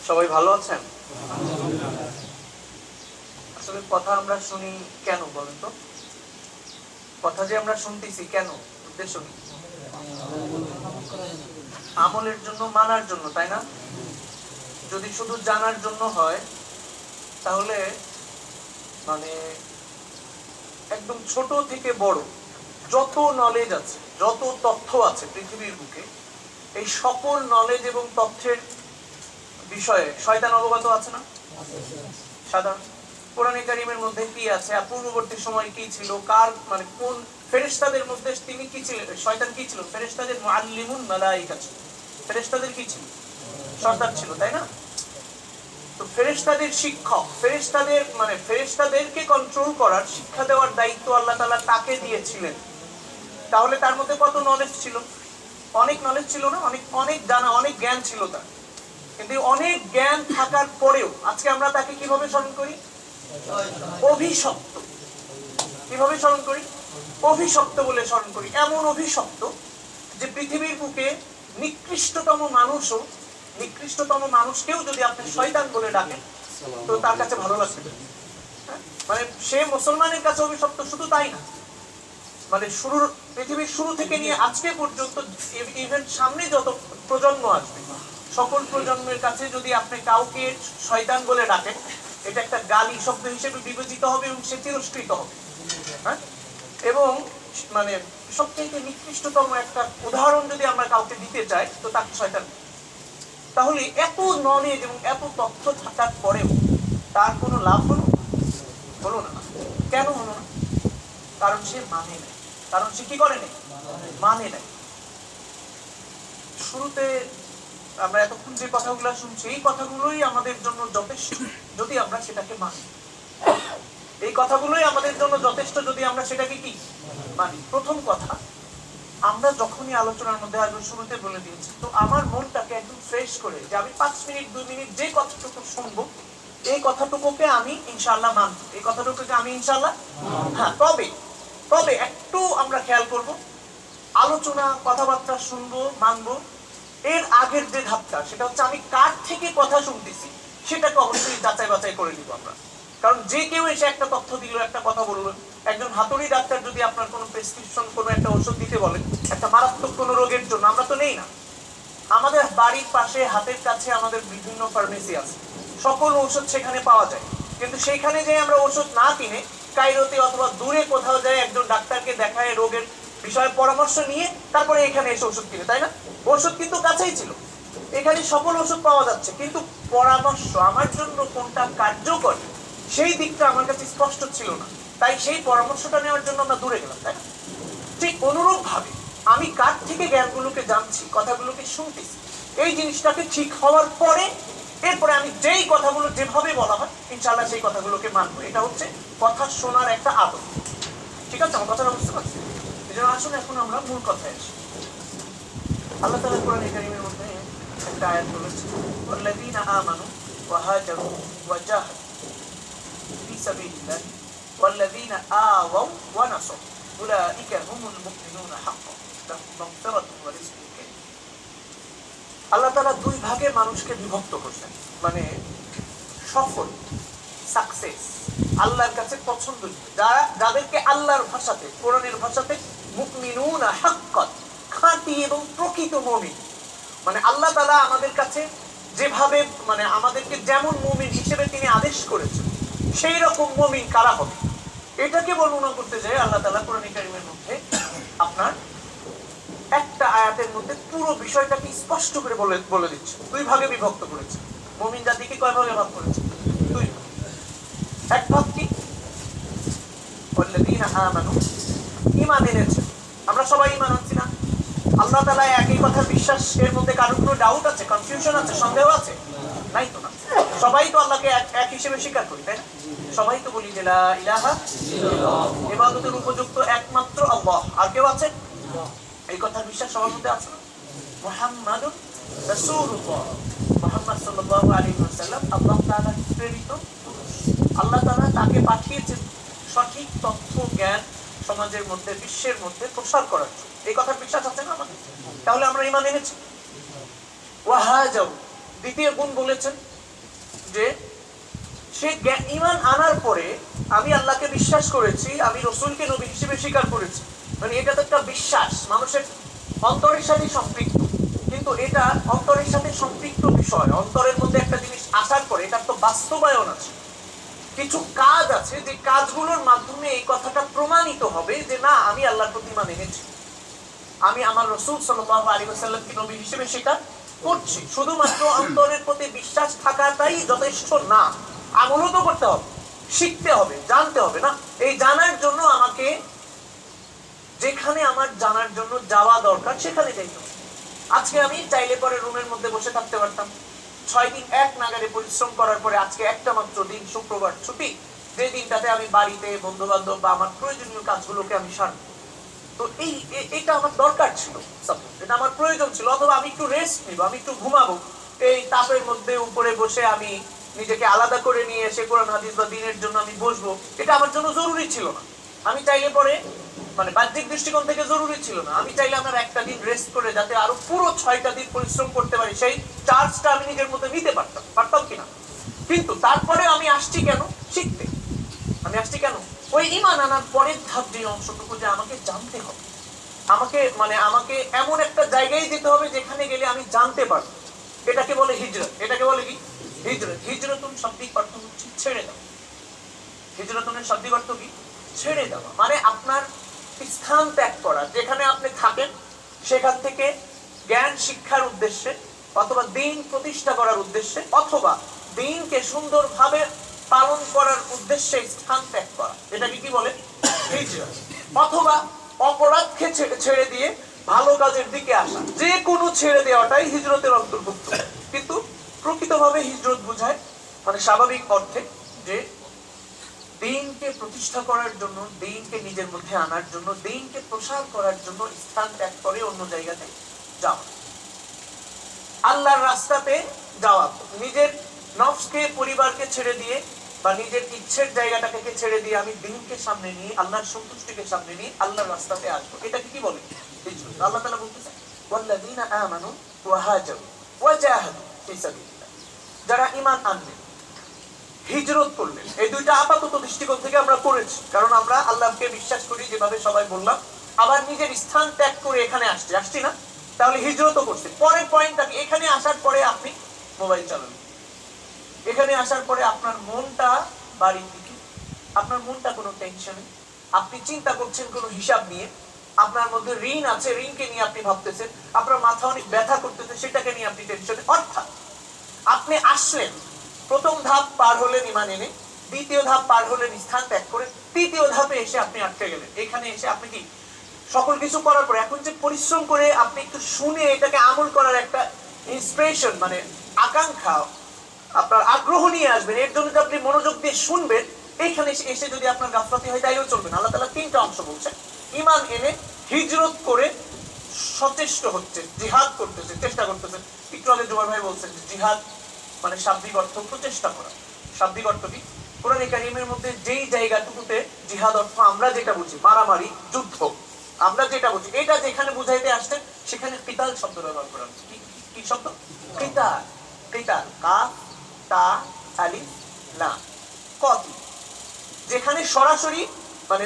সবাই ভালো আছেন? আসলে কথা আমরা শুনি কেন বলেন তো? কথা যে আমরা শুনতেছি কেন, উদ্দেশ্য কি? আমলের জন্য, মানার জন্য, তাই না? যদি শুধু জানার জন্য হয় তাহলে মানে একদম ছোট থেকে বড় যত নলেজ আছে, যত তথ্য আছে পৃথিবীর বুকে, এই সকল নলেজ এবং তথ্যের বিষয়ে শয়তান অবগত আছে না? সাধারণ কোরআনে কারীমের মধ্যে কি আছে, পূর্ববর্তী সময় কি ছিল, কার মানে কোন ফেরেশতাদের মধ্যে তিনি কি ছিলেন, শয়তান কি ছিল? ফেরেশতাদের মুআল্লিমুন মালায়েকা ছিল। ফেরেশতাদের কি ছিল? সর্দার ছিল, তাই না? তো ফেরেশতাদের শিক্ষক, ফেরেশতাদের মানে ফেরেশতাদেরকে কন্ট্রোল করার, শিক্ষা দেওয়ার দায়িত্ব আল্লাহ তাআলা তাকে দিয়েছিলেন। তাহলে তার মধ্যে কত নলেজ ছিল? অনেক নলেজ ছিল না? অনেক অনেক জানা, অনেক জ্ঞান ছিল তার। কিন্তু অনেক জ্ঞান থাকার পরেও আজকে আমরা তাকে কিভাবে স্মরণ করি? অভিশপ্ত। কিভাবে স্মরণ করি? অভিশপ্ত বলে স্মরণ করি। এমন অভিশপ্ত যে পৃথিবীর বুকে নিকৃষ্টতম মানুষকেও যদি আপনি শয়তান বলে ডাকেন তো তার কাছে ভালো লাগবে। মানে সে মুসলমানের কাছে অভিশপ্ত, শুধু তাই না, মানে পৃথিবীর শুরু থেকে নিয়ে আজকে পর্যন্ত ইভেন সামনে যত প্রজন্ম আসবে সকল প্রজন্মের কাছে যদি আপনি কাউকে শয়তান বলে ডাকেন, এটা একটা গালি শব্দ হিসেবে বিবেচিত হবে এবং সে তিরস্কৃত হবে। হ্যাঁ, এবং মানে সবচেয়ে নিকৃষ্টতম একটা উদাহরণ যদি আমরা কাউকে দিতে চাই তো তাকে শয়তান। তাহলে এত নলেজ এবং এত তথ্য থাকার পরেও তার কোনো লাভ হলো না। কেন হলো না? কারণ সে মানে নাই। কারণ সে কি করে নাই? মানে নাই। শুরুতে আমরা এতক্ষণ যে কথাগুলো শুনছি এই কথাগুলোই আমাদের জন্য যথেষ্ট যদি আমরা সেটাকে মানি। এই কথাগুলোই আমাদের জন্য যথেষ্ট যদি আমরা সেটাকে কি মানি। প্রথম কথা, আমরা যখনই আলোচনার মধ্যে আসবো, শুরুতে বলে দিয়েছি, তো আমার মনটাকে একদম ফ্রেশ করে যে আমি 5 মিনিট 2 মিনিট যে কথাটুকু শুনবো এই কথাটুকুকে আমি ইনশাআল্লাহ মানব। এই কথাটুকুকে আমি ইনশাআল্লাহ হ্যাঁ, তবে একটু আমরা খেয়াল করব, আলোচনা কথাবার্তা শুনবো মানবো, এর আগের যে ধাপটা সেটা হচ্ছে আমি কার থেকে কথা শুনতেছি সেটাকে অবশ্যই যাচাই বাছাই করে নিব আমরা। কারণ যে কেউ এসে একটা তথ্য দিল, একটা কথা বললো, একজন হাতুড়ি ডাক্তার যদি আপনার কোনো প্রেসক্রিপশন কোনো একটা ওষুধ দিতে বলেন একটা মারাত্মক কোনো রোগের জন্য, আমরা তো নেই না। আমাদের বাড়ির পাশে হাতের কাছে আমাদের বিভিন্ন ফার্মেসি আছে, সকল ঔষধ সেখানে পাওয়া যায়। কিন্তু সেইখানে যে আমরা ওষুধ না কিনে কাইরোতে অথবা দূরে কোথাও যায় একজন ডাক্তারকে দেখায় রোগের বিষয়ে পরামর্শ নিয়ে তারপরে এখানে এসে ওষুধ কিনে, তাই না? ওষুধ কিন্তু কাছেই ছিল, এখানে সকল ওষুধ পাওয়া যাচ্ছে, কিন্তু পরামর্শ আমার জন্য কোনটা কার্যকর সেই দিকটা আমার কাছে স্পষ্ট ছিল না, তাই সেই পরামর্শটা নেওয়ার জন্য আমরা দূরে গেলাম, তাই না? ঠিক অনুরূপ ভাবে আমি কার থেকে জ্ঞানগুলোকে জানছি, কথাগুলোকে শুনতেছি, এই জিনিসটাকে ঠিক হওয়ার পরে এরপরে আমি যেই কথাগুলো যেভাবে বলা হয় ইনশাআল্লাহ সেই কথাগুলোকে মানবো। এটা হচ্ছে কথা শোনার একটা আদত। ঠিক আছে, আমার কথাটা বুঝতে পারছি? এই জন্য আসলে এখন আমরা মূল কথায় আসি। আল্লাহ তাআলা কোরআনে কারীমের মধ্যে একটা আয়াত বলেছেন, ওয়াল্লাযীনা আমানু ওয়া হাজারু ওয়া জাহাদু ফি সাবিলিল্লাহ ওয়াল্লাযীনা আওয়াউ ওয়া নাসারু উলাইকা হুমুল মুমিনুনা হাক্কান লাহুম মাগফিরাতুন ওয়া রিজকুন কারীম। আল্লাহ তাআলা দুই ভাগে মানুষকে বিভক্ত করেছেন, মানে সফল, সাকসেস, আল্লাহর কাছে পছন্দনীয়, যাদেরকে আল্লাহর ভাষাতে, কোরআনের ভাষাতে মুমিনুনা হাক্কান, খাঁটি এবং প্রকৃত মুমিন। মানে আল্লাহ তাআলা আমাদের কাছে যেভাবে মানে আমাদেরকে যেমন মুমিন হিসেবে তিনি আদেশ করেছেন সেই রকম মুমিন কারা হবে এটাকে বর্ণনা করতে যায় আল্লাহ তাআলা কোরআন কারীমের মধ্যে আপনার একটা আয়াতের মধ্যে পুরো বিষয়টাকে স্পষ্ট করে বলে দিচ্ছে। দুই ভাগে বিভক্ত করেছে। মুমিন জাতিকে কয় ভাগে ভাগ করেছে? দুই ভাগ। এক ভাগ কি? ওয়াল্লাযীনা আমানু, ঈমান এনেছে। আমরা সবাই ঈমান আনছি না? আল্লাহ তাআলা একই কথা বিশ্বাস, এর মধ্যে কারো কোনো ডাউট আছে, কনফিউশন আছে, সন্দেহ আছে? নাই তো না? সবাই তো আল্লাহকে এক হিসেবে স্বীকার করি, তাই না? সবাই তো বলি যে লা ইলাহা ইল্লাল্লাহ, ইবাদতের উপযুক্ত একমাত্র আল্লাহ, আর কেউ আছে? এই কথার বিশ্বাস সবার মধ্যে আছে না? মুহাম্মাদুর রাসূলুল্লাহ, মুহাম্মদ সাল্লাল্লাহু আলাইহি ওয়াসাল্লাম আল্লাহ তাআলার প্রেরিত পুরুষ। আল্লাহ তাআলা তাকে পাঠিয়েছেন সঠিক তথ্য জ্ঞান সমাজের মধ্যে, বিশ্বের মধ্যে প্রসার করার জন্য। এই কথার বিশ্বাস আছে না আমাদের? তাহলে আমরা ঈমান এনেছি। ওয়া হাজারু, দ্বিতীয় গুণ বলেছেন যে সে ঈমান আনার পরে আমি আল্লাহকে বিশ্বাস করেছি, আমি রসুলকে নবী হিসেবে স্বীকার করেছি, মানে এটা তো একটা বিশ্বাস, মানুষের অন্তরের সাথে সম্পৃক্ত। কিন্তু এটা অন্তরের সাথে সম্পৃক্ত বিষয়, অন্তরের মধ্যে একটা জিনিস আসার পরে এটার তো বাস্তবায়ন আছে, কিছু কাজ আছে যে কাজগুলোর মাধ্যমে এই কথাটা প্রমাণিত হবে যে না, আমি আল্লাহর প্রতি ঈমান এনেছি, আমি আমার রাসূল সাল্লাল্লাহু আলাইহি ওয়াসাল্লামকে নবী হিসেবে স্বীকার করছি। শুধুমাত্র অন্তরের প্রতি বিশ্বাস থাকাটাই যথেষ্ট না, আমলও তো করতে হবে, শিখতে হবে, জানতে হবে না? এই জানার জন্য আমাকে যেখানে আমার জানার জন্য যাওয়া দরকার সেখানে যাইতে হবে। আজকে আমি চাইলে পরে রুমের মধ্যে বসে থাকতে পারতাম, 6 দিন এক নাগারে পরিশ্রম করার পরে আজকে একটা মাত্র দিন শুক্রবার ছুটি, যে দিনটাতে আমি বাড়িতে বন্ধু বান্ধব বা আমার প্রয়োজনীয় কাজগুলোকে আমি সারব। তো এটা আমার দরকার ছিল, এটা আমার প্রয়োজন ছিল। অথবা আমি একটু রেস্ট নিব, আমি একটু ঘুমাবো, এই তাপের মধ্যে উপরে বসে আমি নিজেকে আলাদা করে নিয়ে এসে কোরআন হাদিস বা দ্বীনের জন্য আমি বসবো, এটা আমার জন্য জরুরি ছিল না। আমি চাইলে পরে, মানে বাহ্যিক দৃষ্টিকোণ থেকে জরুরি ছিল না, আমি চাইলে আমার একটা দিন রেস্ট করে যাতে আরো পুরো 6টা দিন পরিশ্রম করতে পারি, সেই চার্জটা আমি নিজের মধ্যে নিতে পারতাম কিনা। কিন্তু তারপরে আমি আসছি কেন? শিখতে। আমি আসছি কেন? ওই ঈমান আনার পরের ধাপ যে অংশটুকু, যে আমাকে জানতে হবে, আমাকে এমন একটা জায়গায় যেতে হবে যেখানে গেলে আমি জানতে পারবো। এটাকে বলে হিজরত। এটাকে বলে কি? হিজরত। হিজরতুন শাব্দিক অর্থ হচ্ছে ছেড়ে দেওয়া। হিজরতুনের শাব্দিক অর্থ কি? ছেড়ে দেওয়া, মানে আপনার স্থান ত্যাগ করা, যেখানে আপনি থাকেন সেখান থেকে জ্ঞান শিক্ষার উদ্দেশ্যে অথবা দ্বীন প্রতিষ্ঠা করার উদ্দেশ্যে অথবা দ্বীনকে সুন্দরভাবে পালন করার উদ্দেশ্যে স্থান ত্যাগ করা, এটাকে কি বলে? হিজরত। অথবা অপরাধকে ছেড়ে দিয়ে ভালো কাজের দিকে আসা, যে কোনো ছেড়ে দেওয়াটাই হিজরতের অন্তর্ভুক্ত। কিন্তু প্রকৃতভাবে হিজরত বোঝায়, মানে স্বাভাবিক অর্থে, যে দ্বীনকে প্রতিষ্ঠা করার জন্য, দ্বীনকে নিজের মধ্যে আনার জন্য, দ্বীনকে প্রসার করার জন্য স্থান ত্যাগ করে অন্য জায়গাতে যাওয়া, আল্লাহর রাস্তাতে যাওয়া, নিজের নফসকে, পরিবারকে ছেড়ে দিয়ে বা নিজের ইচ্ছের জায়গাটাকে ছেড়ে দিয়ে আমি দ্বীনকে সামনে নিয়ে, আল্লাহর সন্তুষ্টিকে সামনে নিয়ে আল্লাহর রাস্তাতে আসবো, এটাকে কি বলে? হিজরত। আল্লাহ তাআলা বলতেছেন ওয়াল্লাযীনা আমানু ওয়া হাজারু ওয়া জাহাদু ফি সাবিলিল্লাহ, যারা ঈমান আনলেন, হিজরত করলেন। এই দুইটা আপাতত দৃষ্টিকোণ থেকে আমরা করেছি, কারণ আমরা আল্লাহকে বিশ্বাস করি, যেভাবে সবাই বললাম। আবার নিজের স্থান ত্যাগ করে এখানে আসছি না? তাহলে হিজরতও করছে। পরের পয়েন্টটা, এখানে আসার পরে আপনি মোবাইল চালাবেন, এখানে আসার পরে আপনার মনটা বাড়ির দিকে, আপনার মনটা কোনো টেনশনে, আপনি চিন্তা করছেন কোনো হিসাব নিয়ে, আপনার মধ্যে ঋণ আছে, ঋণকে নিয়ে আপনি ভাবতেছেন, আপনার মাথা অনেক ব্যথা করতেছে, সেটাকে নিয়ে আপনি টেনশনে। অর্থাৎ আপনি আসলেন, প্রথম ধাপ পার হলেন ঈমান এনে, দ্বিতীয় ধাপ পার হলেন স্থান ত্যাগ করে, তৃতীয় ধাপে এসে আপনি আটকে গেলেন। এখানে এসে আপনি কি সকল কিছু করার পরে এখন যে পরিশ্রম করে আপনি একটু শুনে এটাকে আমল করার একটা ইন্সপিরেশন, মানে আকাঙ্ক্ষা, আপনার আগ্রহ নিয়ে আসবেন, এর জন্য যে আপনি মনোযোগ দিয়ে শুনবেন, এইখানে এসে যদি আপনার গাফলতি হয় তাইও চলবে না। আল্লাহ তাআলা 3টা অংশ বলছেন। ঈমান এনে হিজরত করে সচেষ্ট হচ্ছে, জিহাদ করতেছে, চেষ্টা করতেছে। একটু আগে জুবাইর ভাই বলছেন যে জিহাদ মানে শাব্দিক অর্থ প্রচেষ্টা করা। শাব্দিক অর্থ কি? কোরআনে কারীমের মধ্যে যেই জায়গাটুকুতে জিহাদ অর্থ আমরা যেটা বুঝি, মারামারি, যুদ্ধ, আমরা যেটা বুঝি, এটা যেখানে বুঝাইতে আসছেন সেখানে কিতাল শব্দ ব্যবহার করা হচ্ছে। কি শব্দ? কিতাল। কিতাল, কাফ তা আলিফ লাম, কত, যেখানে সরাসরি মানে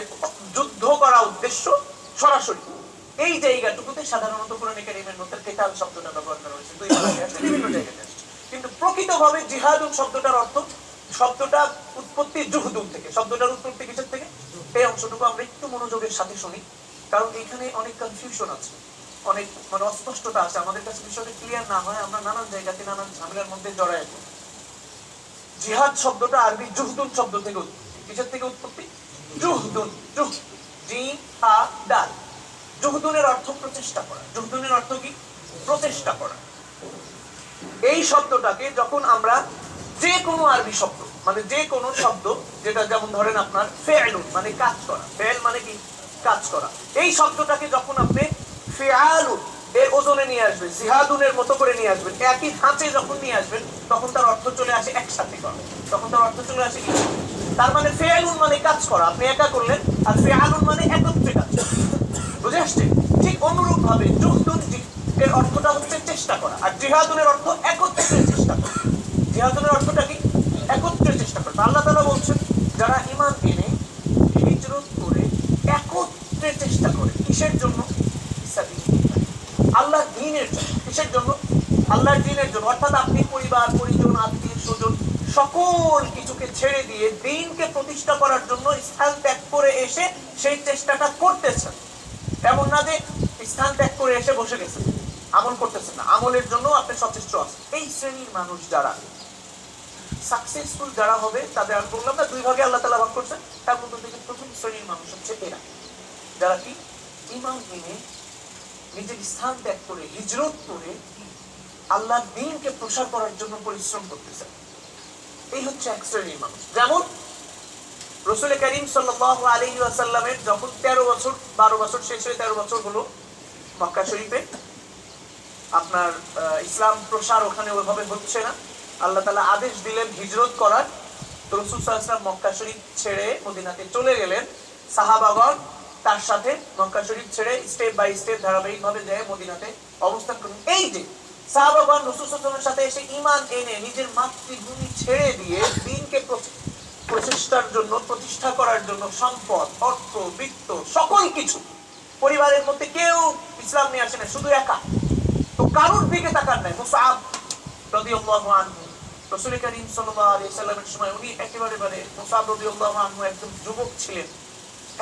যুদ্ধ করা উদ্দেশ্য সরাসরি, এই জায়গাটুকুতে সাধারণত কোরআনে কারীমের মধ্যে কিতাল শব্দটা ব্যবহার করা হয়েছে, দুই ভাবে আছে, বিভিন্ন জায়গাতে আছে। কিন্তু প্রকৃতভাবে জিহাদুন শব্দটার অর্থ, শব্দটা উৎপত্তি জুহদুন থেকে। শব্দটার উৎপত্তি কিসের থেকে? এই অংশটুকু আমরা একটু মনোযোগের সাথে শুনি, কারণ এখানে অনেক কনফিউশন আছে, অনেক মানে অস্পষ্টতা আছে। আমাদের কাছে বিষয়টা ক্লিয়ার না হয় আমরা নানান জায়গাতে নানান ঝামেলার মধ্যে জড়ায় যাই। জিহাদ শব্দটা আরবি জুহদুন শব্দ থেকে উৎপত্তি। কিসের থেকে উৎপত্তি? জুহদুন, জিহাদাল। জুহদুনের অর্থ প্রচেষ্টা করা। জুহদুনের অর্থ কি? প্রচেষ্টা করা। এই শব্দটাকে যখন আমরা যে কোনো আরবি শব্দ, মানে যে কোনো শব্দ, যেটা যেমন ধরেন আপনার ফেলুন মানে কাজ করা, ফেল মানে কি? কাজ করা। এই শব্দটাকে যখন আপনি ফেআলুন এর ওজনে নিয়ে আসবেন, জিহাদুনের মতো করে নিয়ে আসবেন, একই ধাঁচে যখন নিয়ে আসবেন, তখন তার অর্থ চলে আসে একসাথে করা। তখন তার অর্থ চলে আসে কি? তার মানে ফেআলুন মানে কাজ করা, আপনি একা করলেন, আর ফেআলুন মানে একত্রে কাজ করা। বুঝে আসছে? ঠিক অনুরূপ ভাবে জুহদুন এর অর্থটা হচ্ছে চেষ্টা করা, আর জিহাদুনের অর্থ একত্রে চেষ্টা করা। জিহাদুনের অর্থটা কি? চেষ্টা করে। আল্লাহ তাআলা বলছেন যারা ঈমান এনে হিজরত করে একত্রে চেষ্টা করে, কিসের জন্য? আল্লাহর দ্বীনের জন্য। কিসের জন্য? আল্লাহর দ্বীনের জন্য। অর্থাৎ আপনি পরিবার পরিজন আত্মীয় স্বজন সকল কিছুকে ছেড়ে দিয়ে দ্বীনকে প্রতিষ্ঠা করার জন্য স্থান ত্যাগ করে এসে সেই চেষ্টাটা করতেছেন। এমন না যে স্থান ত্যাগ করে এসে বসে গেছেন, আমল করতেছেন না, আমলের জন্য আপনি সচেষ্ট আছেন। এই শ্রেণীর মানুষ যারা সাকসেসফুল যারা হবে তাদের, আমি বললাম না দুই ভাগে আল্লাহ তাআলা ভাগ করছেন, তার মধ্যে থেকে প্রথম শ্রেণীর মানুষ হচ্ছে এরা, যারা কি ঈমান এনে নিজের স্থান ত্যাগ করে হিজরত করে আল্লাহর দ্বীনকে প্রসার করার জন্য পরিশ্রম করতেছে। এই হচ্ছে এক শ্রেণীর মানুষ। যেমন রাসূল করিম সাল্লাল্লাহু আলাইহি ওয়াসাল্লামের যখন 13 বছর 12 বছর শেষ হয়ে 13 বছর হলো মক্কা শরীফে, আপনার ইসলাম প্রসার ওখানে ওইভাবে হচ্ছে না, আল্লাহ তাআলা আদেশ দিলেন হিজরত করার। তো রাসূল সাল্লাল্লাহু আলাইহি ওয়াসাল্লাম মক্কা শরীফ ছেড়ে মদিনাতে চলে গেলেন। সাহাবাগণ তার সাথে মক্কা শরীফ ছেড়ে স্টেপ বাই স্টেপ ধারাবাহিকভাবে যায় মদিনাতে অবস্থান করেন। এই যে সাহাবাগণ রাসূল সাল্লাল্লাহু আলাইহি ওয়াসাল্লামের সাথে এসে ঈমান এনে নিজের মাতৃভূমি ছেড়ে দিয়ে দ্বীনকে প্রচেষ্টার জন্য, প্রতিষ্ঠা করার জন্য সম্পদ, অর্থ, বিত্ত, সকল কিছু, পরিবারের মধ্যে কেউ ইসলাম নিয়ে আসে না, শুধু একা। তো কারোর দিকে তাকান নাই। মুসআব রাদিয়াল্লাহু আনহু রাসূল করিম সাল্লাল্লাহু আলাইহি ওয়াসাল্লামের সময় উনি একেবারে মুসআব রাদিয়াল্লাহু আনহু একজন যুবক ছিলেন,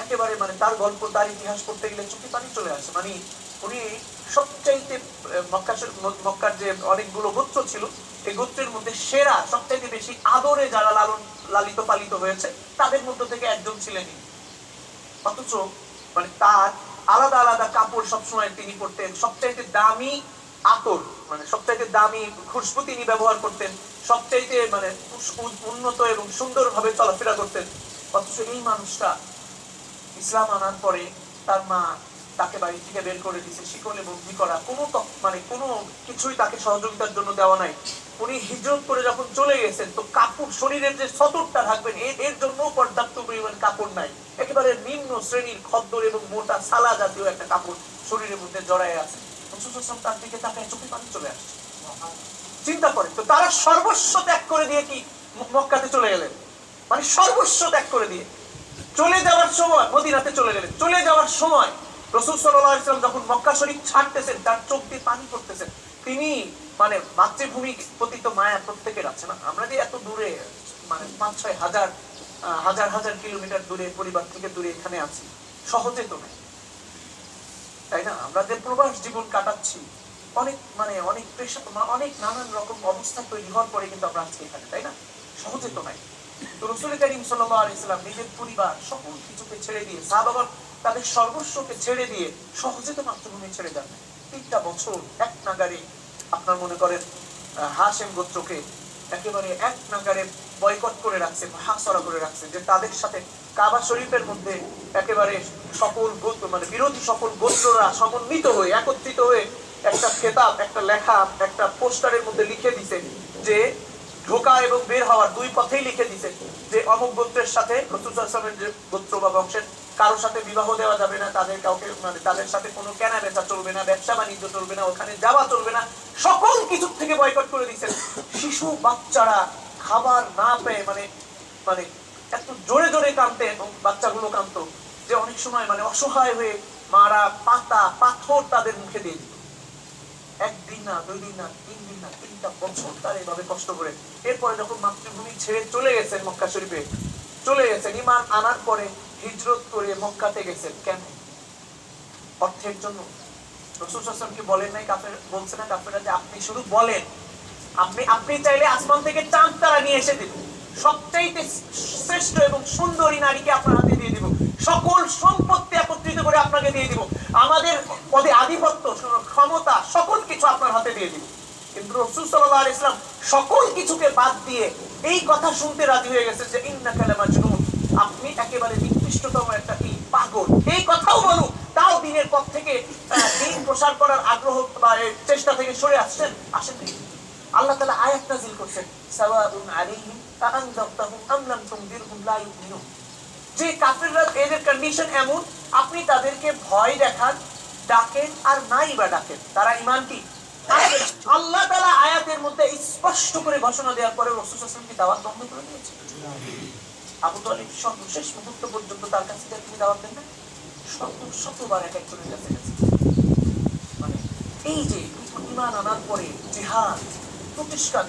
একেবারে তার গল্প, তার ইতিহাস পড়তে গেলে চোখে পানি চলে আসে। উনি সবচাইতে মক্কার যে অনেকগুলো গোত্র ছিল, এই গোত্রের মধ্যে সেরা, সবচাইতে বেশি আদরে যারা লালিত পালিত হয়েছে তাদের মধ্য থেকে একজন ছিলেন। অথচ তার আলাদা আলাদা কাপড় সবসময় তিনি পরতেন, সবচাইতে দামি আতর, সবচাইতে দামি খুশবু তিনি ব্যবহার করতেন, সবচাইতে উন্নত এবং সুন্দরভাবে চলাফেরা করতেন। অথচ এই মানুষটা ইসলাম আনার পরে তার মা তাকে বাড়ি থেকে বের করে দিয়েছে, শিকলে বন্দী করা, কোনো কিছুই তাকে সহযোগিতার জন্য দেওয়া নাই। উনি হিজরত করে যখন চলে গেছেন, তো কাপড়, শরীরের যে সতরটা থাকবেন এর জন্য পর্যাপ্ত পরিমাণ কাপড় নাই, একেবারে নিম্ন শ্রেণীর খদ্দর এবং মোটা সালা জাতীয় একটা কাপড় শরীরের মধ্যে জড়ায় আছে। তার দিকে তাকায় চোখে পানি চলে আসছে। চিন্তা করেন তো, তারা সর্বস্ব ত্যাগ করে দিয়ে কি মক্কাতে চলে গেলেন, সর্বস্ব ত্যাগ করে দিয়ে চলে যাওয়ার সময় মদিনাতে চলে গেলেন। চলে যাওয়ার সময় রাসূল সাল্লাল্লাহু আলাইহি ওয়াসাল্লাম যখন মক্কা শরীফ ছাড়তেছেন, তার চোখ দিয়ে পানি পড়তেছেন। তিনি মাতৃভূমি প্রতি তো মায়া প্রত্যেকের আছে না। আমরা যে এত দূরে 5-6 হাজার হাজার হাজার কিলোমিটার দূরে, পরিবার থেকে দূরে এখানে আছি, সহজে তো নেই, তাই না? আমরা যে প্রবাস জীবন কাটাচ্ছি, অনেক অনেক প্রেশার, অনেক নানান রকম অবস্থা তৈরি হওয়ার পরে কিন্তু আমরা আজকে এখানে, তাই না? সহজে তো নাই। তো রাসূল করিম সাল্লাল্লাহু আলাইহি ওয়াসাল্লাম নিজের পরিবার সকল কিছুকে ছেড়ে দিয়ে, সাহাবাগণ তাদের সর্বস্বকে ছেড়ে দিয়ে সহজে তো মাতৃভূমি ছেড়ে যান। 3টা বছর এক নাগারে, আপনার মনে করেন হাশেম গোত্রকে একেবারে এক নাগারে বয়কট করে রাখছে, হাসরা করে রাখছে, যে তাদের সাথে কাবা শরীফের মধ্যে একেবারে সকল গোত্র, বিরোধী সকল গোত্ররা সমন্বিত হয়ে, একত্রিত হয়ে একটা খেতাব, একটা লেখা, একটা পোস্টারের মধ্যে লিখে দিছে যে ঢোকা এবং বের হওয়ার দুই পথেই লিখে দিছে যে অমুক গোত্রের সাথে, রাসূল সাল্লাল্লাহু আলাইহি ওয়াসাল্লামের যে গোত্র বা বংশের কারোর সাথে বিবাহ দেওয়া যাবে না, তাদের কাউকে তাদের সাথে কোনো কেনা বেচা চলবে না, ব্যবসা বাণিজ্য চলবে না, ওখানে যাওয়া চলবে না, সকল কিছু থেকে বয়কট করে দিয়েছেন। শিশু বাচ্চারা খাবার না পেয়ে এত জোরে জোরে কাঁদতে, এবং বাচ্চাগুলো কাঁদতো যে অনেক সময় অসহায় হয়ে মারা পাতা পাথর তাদের মুখে দিয়ে দিত। 1 দিন না, 2 দিন না, 3 দিন না, 3টা বছর তারা এভাবে কষ্ট করে। এরপরে যখন মাতৃভূমি ছেড়ে চলে গেছেন, মক্কা শরীফে চলে গেছেন, ঈমান আনার পরে হিজরত করে মক্কাতে গেছেন। কেন? অর্থের জন্য। রাসূল সাল্লাল্লাহু আলাইহি ওয়াসাল্লাম কি বলেন নাই, বলছে না কাফেররা যে আপনি শুধু বলেন, আপনি চাইলে আসমান থেকে চাঁদ তারা নিয়ে এসে দিবেন, সবচাইতে শ্রেষ্ঠ এবং সুন্দরী নারীকে আপনার হাতে দিয়ে দিব, সকল সম্পত্তি একত্রিত করে আপনাকে দিয়ে দিব, আমাদের পদে আধিপত্য, ক্ষমতা, সকল কিছু আপনার হাতে দিয়ে দিব। কিন্তু রাসূল সাল্লাল্লাহু আলাইহি ওয়াসাল্লাম সকল কিছুকে বাদ দিয়ে এই কথা শুনতে রাজি হয়ে গেছেন যে ইন্নাকা লামাজনুন, আপনি একেবারে নিকৃষ্টতম একটা পাগল। এই কথাও বলুন, তাও দ্বীনের পথ থেকে, দ্বীন প্রসার করার আগ্রহ বা চেষ্টা থেকে সরে আসেন। আল্লাহ তাআলা আয়াত নাযিল করেছেন, সাওয়াউন আলাইহিম আনযারতাহুম আম লাম তুনযিরহুম লা ইউমিনুন। যে কাফিররা, এদের কন্ডিশন এমন, আপনি তাদেরকে ভয় দেখান, ডাকেন আর নাই বা ডাকেন, তারা ঈমান কি আল্লাহ তাআলা আয়াতের মধ্যে স্পষ্ট করে ঘোষণা দেওয়ার পরে রাসূল সাল্লাল্লাহু আলাইহি ওয়াসাল্লাম কি দাওয়াত বন্ধ করে দিয়েছে? আবু তালিব সর্বশেষ মুহূর্ত পর্যন্ত তার কাছে তিনি দাওয়াত দেন না, শতবার এক একজনের কাছে গেছে। মানে এই যে ঈমান আনার পরে জিহাদ প্রতিষ্ঠা,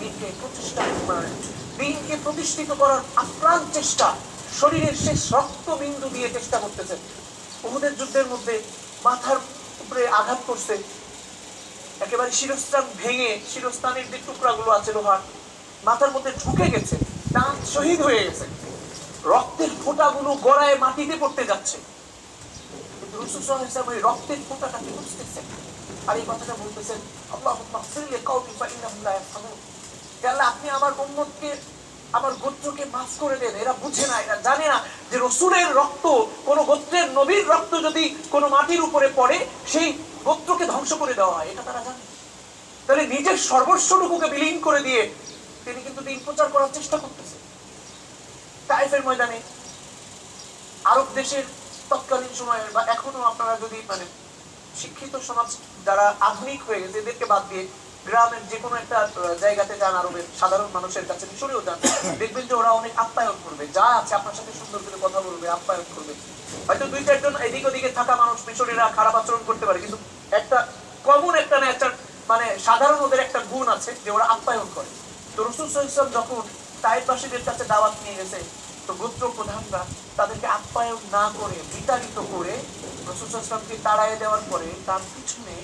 দিনকে প্রতিষ্ঠিত করার আপ্রাণ চেষ্টা, শরীরের শেষ রক্তবিন্দু দিয়ে চেষ্টা করতেছেন। উহুদের যুদ্ধের মধ্যে মাথার উপরে আঘাত করছে, একেবারে শিরস্থান ভেঙে শিরস্থানের যে টুকরাগুলো আছে লোহার মাথার মধ্যে ঢুকে গেছে, দাঁত শহীদ হয়ে গেছে, রক্তের ফোঁটাগুলো গড়ায় মাটিতে পড়তে যাচ্ছে, কিন্তু রাসূল সাল্লাল্লাহু আলাইহি ওয়াসাল্লাম ওই রক্তের ফোঁটাটাকে বুঝতেছেন আর এই কথাটা বলতেছেন, আল্লাহুম্মা ফির লিকাওমি ফাইন্নাহুম লা ইয়াফহামুন। আল্লাহ আপনি আমার উম্মতকে, আমার গোত্রকে মাফ করে দেন, এরা বুঝে না, এরা জানে না যে রাসূলের রক্ত, কোন গোত্রের নবীর রক্ত যদি কোন মাটির উপরে পড়ে সেই গোত্রকে ধ্বংস করে দেওয়া হয়, এটা তারা জানে। তাহলে নিজের সর্বস্বটুকুকে বিলীন করে দিয়ে তিনি কিন্তু দিন প্রচার করার চেষ্টা করতেছেন। তায়েফের ময়দানে আরব দেশের তৎকালীন সময়ের বা এখনো আপনারা যদি শিক্ষিত সমাজ যারা আধুনিক হয়ে গেছে এদেরকে বাদ দিয়ে গ্রামের যে কোনো একটা জায়গাতে যান, আরবের সাধারণ মানুষের কাছে মিশরেও যান, দেখবেন যে ওরা অনেক আপ্যায়ন করবে, যা আছে আপনার সাথে সুন্দর করে কথা বলবে, আপ্যায়ন করবে। হয়তো দুই চারজন এদিক ওদিকে থাকা মানুষ মিশরেরা খারাপ আচরণ করতে পারে, কিন্তু একটা কমন একটা নেচার, সাধারণ ওদের একটা গুণ আছে যে ওরা আপ্যায়ন করে। তো রাসূল সাল্লাল্লাহু আলাইহি ওয়াসাল্লাম যখন তায়েফবাসীদের কাছে দাওয়াত নিয়ে গেছে, তো গোত্র প্রধানরা তাদেরকে আপ্যায়ন না করে বিতাড়িত করে রাসূল সাল্লাল্লাহু আলাইহি ওয়াসাল্লামকে তাড়ায় দেওয়ার পরে তার পিছনে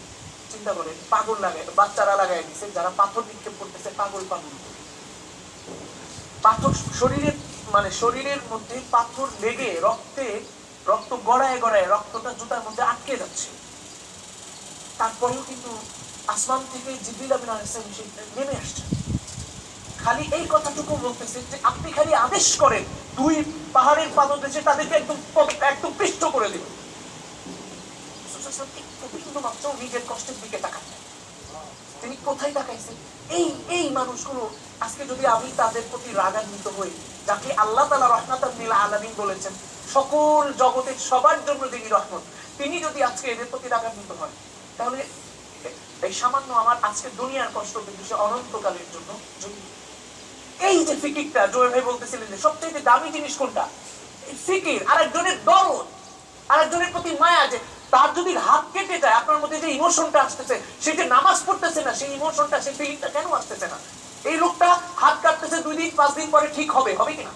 চিন্তা করেন পাগল লাগায়, বাচ্চারা লাগাই দিচ্ছে, যারা পাথর নিক্ষেপ করতেছে পাগল পাথর শরীরের শরীরের মধ্যে পাথর লেগে রক্ত গড়ায় গড়ায় রক্তটা জুতার মধ্যে আটকে যাচ্ছে। তারপরেও কিন্তু আসমান থেকে জিবরিল আমিন আলাইহিস সালাম নেমে আসছে, খালি এই কথাটুকু বলতেছে যে আপনি খালি আদেশ করেন, দুই পাহাড়ের পাদদেশে তাদেরকে একদম পৃষ্ঠ করে দিবেন। মাত্র নিজের কষ্টের দিকে তাকান, তিনি কোথায় তাকাইছেন? এই মানুষগুলো আজকে যদি আমি তাদের প্রতি রাগান্বিত হই, যাকে আল্লাহ তাআলা রাহমাতাল লিল আলামিন বলেছেন, সকল জগতের সবার জন্য যিনি রহমত, তিনি যদি আজকে এদের প্রতি রাগান্বিত হয়, তাহলে এই সামান্য আমার আজকে দুনিয়ার কষ্ট কিন্তু সে অনন্তকালের জন্য। এই যে ফিকিরটা জয় ভাই বলতেছিলেন যে সবচেয়ে দামি জিনিস কোনটা? ফিকির, আরেকজনের দরদ, আরেকজনের প্রতি মায়া, যে তার যদি হাত কেটে যায় আপনার মধ্যে যে ইমোশনটা আসতেছে, সে যে নামাজ পড়তেছে না, সেই ইমোশনটা, সেই ফিলিংটা কেন আসতেছে না? এই লোকটা হাত কাটতেছে 2 দিন 5 দিন পরে ঠিক হবে কিনা?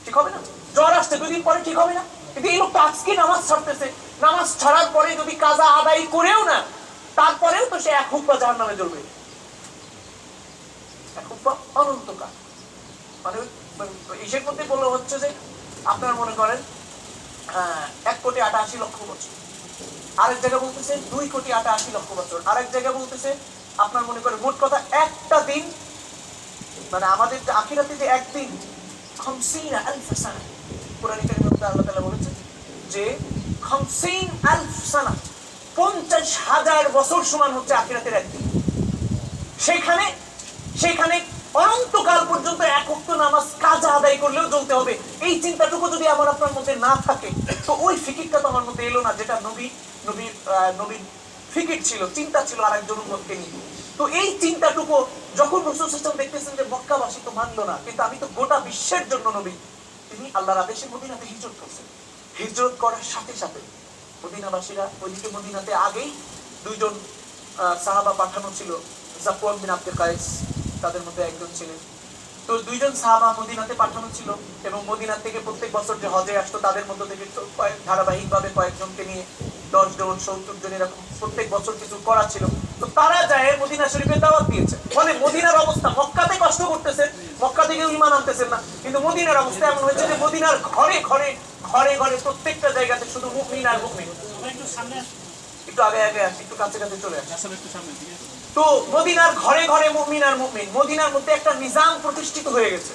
ঠিক হবে না। জ্বর আসছে 2 দিন পরে ঠিক হবে না, কিন্তু এই লোকটা আজকে নামাজ ছাড়তেছে, নামাজ ছাড়ার পরে যদি কাজা আদায় করেও না, তারপরেও তো সে এক হুক্কা জাহান্নামে জ্বলবে, এক হুক্কা অনন্তকাল। ইসের মধ্যে বলা হচ্ছে যে আপনার মনে করেন 1,88,00,000 বছর, আরেক জায়গায় বলতেছে 2,88,00,000 বছর, আরেক জায়গায় বলতেছে আপনার মনে করেন মোট কথা একটা দিন, আমাদের আখিরাতে যে একদিন 50,000 সানা, কোরআন কারীমের মধ্যে আল্লাহ তাআলা বলেছেন যে 50,000 সানা, 50,000 বছর সমান হচ্ছে আখিরাতের একদিন। সেখানে অনন্তকাল পর্যন্ত এক ওয়াক্ত নামাজ কাজা আদায় করলেও চলতে হবে। এই চিন্তাটুকু যদি আমার আপনার মধ্যে না থাকে, তো ওই ফিকিরটা তো আমার মধ্যে এলো না, যেটা নবীর ফিকির ছিল, চিন্তা ছিল আরেকজন উম্মতকে নিয়ে। তো এই চিন্তাটুকু যখন রাসূল সাল্লাল্লাহু আলাইহি ওয়াসাল্লাম দেখতেছেন যে মক্কাবাসী তো মানলো না, কিন্তু আমি তো গোটা বিশ্বের জন্য নবী, তিনি আল্লাহর আদেশে মদিনাতে হিজরত করছেন। হিজরত করার সাথে সাথে মদিনাবাসীরা ওইদিকে মদিনাতে আগেই 2 জন সাহাবা পাঠানো ছিল, জাফওয়ান বিন আব্দুল কায়েস তাদের মধ্যে একজন ছিলেন। তো 2 জন সাহাবা মদিনাতে পাঠানো ছিল, এবং মদিনা থেকে প্রত্যেক বছর যে হজে আসতো তাদের মধ্য থেকে ধারাবাহিকভাবে কয়েকজনকে নিয়ে 10 জন 70 জন এরকম প্রত্যেক বছর কিছু করা ছিল। তো তারা যায় মদিনা শরীফে দাওয়াত দিয়েছে। ফলে মদিনার অবস্থা, মক্কাতে কষ্ট করতেছে, মক্কা থেকে ঈমান আনতেছেন না, কিন্তু মদিনার অবস্থা এমন হয়েছে যে মদিনার ঘরে প্রত্যেকটা জায়গাতে শুধু মুমিন আর মুমিন। একটু আগে আসি, একটু কাছে চলে আসি। তো মদিনার ঘরে মুমিন আর মুমিন, মদিনার মধ্যে একটা নিজাম প্রতিষ্ঠিত হয়ে গেছে।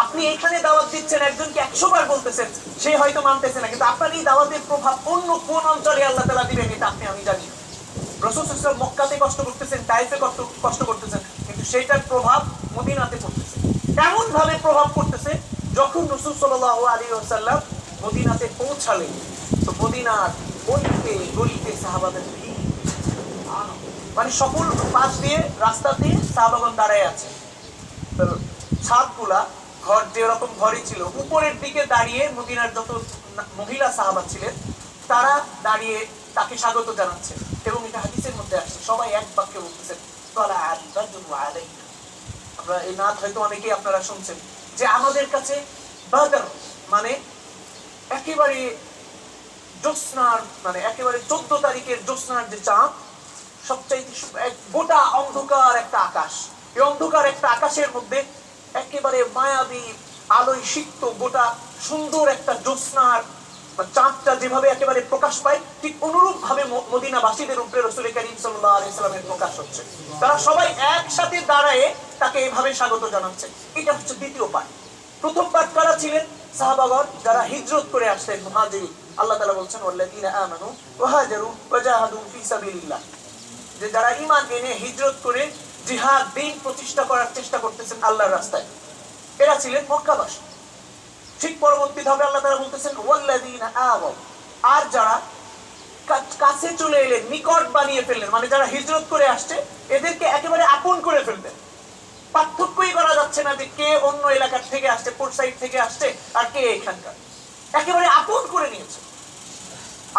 আপনি এখানে দাওয়াত দিচ্ছেন, একজনকে 100 বার বলতেছেন, সে হয়তো মানতেছে না, কিন্তু আপনার এই দাওয়াতের প্রভাব অন্য কোন অঞ্চলে আল্লাহ তাআলা দিবেন এটা আমি জানি। রাসূল সাল্লাল্লাহু আলাইহি ওয়াসাল্লাম মক্কাতে কষ্ট করতেছেন, তায়েফে কষ্ট করতেছেন, কিন্তু সেটার প্রভাব মদিনাতে পড়তেছে। এমন ভাবে প্রভাব পড়তেছে, যখন রাসূল সাল্লাল্লাহু আলাইহি ওয়াসাল্লাম মদিনাতে পৌঁছালেন, তো মদিনার গলিতে সাহাবাদের ভিড়, মানে সকল পাশ দিয়ে রাস্তা দিয়ে সাহাবাগণ দাঁড়ায় আছে। ছাদগুলা ঘর যেরকম ঘরই ছিল, উপরের দিকে দাঁড়িয়ে মদিনার যত মহিলা সাহাবা ছিলেন তারা দাঁড়িয়ে তাকে স্বাগত জানাচ্ছে। এবং এটা হাদিসের মধ্যে আসছে, সবাই এক বাক্যে বলতেছেন আমরা এই নাত হয়তো অনেকেই আপনারা শুনছেন যে আমাদের কাছে বাদর মানে একেবারে জ্যোৎস্নার মানে একেবারে 14 তারিখের জ্যোৎস্নার যে চাঁদ, সবচাইতে গোটা অন্ধকার একটা আকাশ, এই অন্ধকার একটা আকাশের মধ্যে একেবারে মায়াবী আলোয় সিক্ত গোটা সুন্দর একটা জ্যোৎস্নার চাঁদটা যেভাবে একেবারে প্রকাশ পায়, ঠিক অনুরূপ ভাবে মদিনাবাসীদের উপরে রাসূল কারীম সাল্লাল্লাহু আলাইহি সাল্লামের প্রকাশ হচ্ছে। তারা সবাই একসাথে দাঁড়ায় তাকে এভাবে স্বাগত জানাচ্ছে। এটা হচ্ছে দ্বিতীয় পাঠ। প্রথম পাঠ কারা ছিলেন? সাহাবাগণ যারা হিজরত করে আসলেন, মুহাজিরিন। আল্লাহ তাআলা বলছেন ওয়াল্লাযীনা আমানু ওয়া হাজারু ওয়া জাহাদু ফি সাবিলিল্লাহ, যে যারা ঈমান এনে হিজরত করে জিহাদ দ্বীন প্রতিষ্ঠা করার চেষ্টা করতেছেন আল্লাহর রাস্তায়, এরা ছিলেন মক্কাবাসী। ঠিক পরবর্তী ধাপে আল্লাহ তাআলা বলতেছেন ওয়াল্লাযীনা আমানু, আর যারা কাছে চলে এলেন, নিকট বানিয়ে ফেললেন, মানে যারা হিজরত করে আসছে এদেরকে একেবারে আপন করে ফেললেন। পার্থক্যই করা যাচ্ছে না যে কে অন্য এলাকার থেকে আসছে, পোর্ট সাইড থেকে আসছে আর কে এখানকার, একেবারে আপন করে নিয়েছে।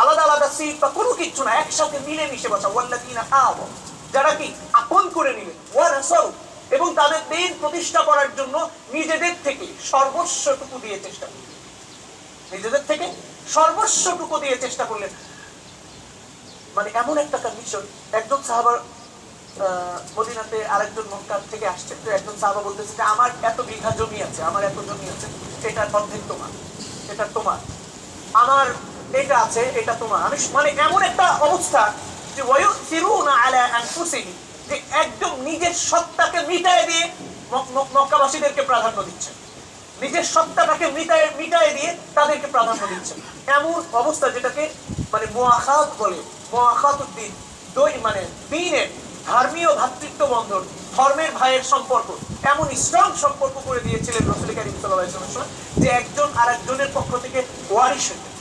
আলাদা আলাদা সিট বা কোনো কিছু না, একসাথে মিলে মিশে বসা। ওয়াল্লাযীনা আমানু, যারা কি আপন করে নিলেন, ওয়া নাসারু, এবং তাদের দ্বীন প্রতিষ্ঠা করার জন্য নিজেদের থেকে সর্বস্বটুকু দিয়ে চেষ্টা করলেন, নিজেদের থেকে সর্বস্বটুকু দিয়ে চেষ্টা করলেন। মানে এমন একটা কন্ডিশন, একজন সাহাবা মদিনাতে আরেকজন মক্কা থেকে আসছে, তো একজন সাহাবা বলতেছে যে আমার এত বিঘা জমি আছে, আমার এত জমি আছে, এটার অর্ধেক তোমার, এটা তোমার, আমার এটা আছে, এটা তোমার। আমি মানে এমন একটা অবস্থা যে ওয়ায়ুসিরুনা আলা আনফুসিহিম, যে একদম নিজের সত্তাকে মিটায়ে দিয়ে মক্কাবাসীদেরকে প্রাধান্য দিচ্ছে, নিজের সত্তাটাকে মিটায়ে দিয়ে তাদেরকে প্রাধান্য দিচ্ছে। এমন অবস্থা যেটাকে মানে মুআখাত বলে, মুআখাতুদ্দিন, মানে দ্বীনের ধর্মীয় ভ্রাতৃত্ব বন্ধন, ধর্মের ভাইয়ের সম্পর্ক এমন স্ট্রং সম্পর্ক করে দিয়েছিলেন রাসূল কারীম সাল্লাল্লাহু আলাইহি ওয়াসাল্লাম, যে একজন আরেকজনের পক্ষ থেকে ওয়ারিশ হতেন।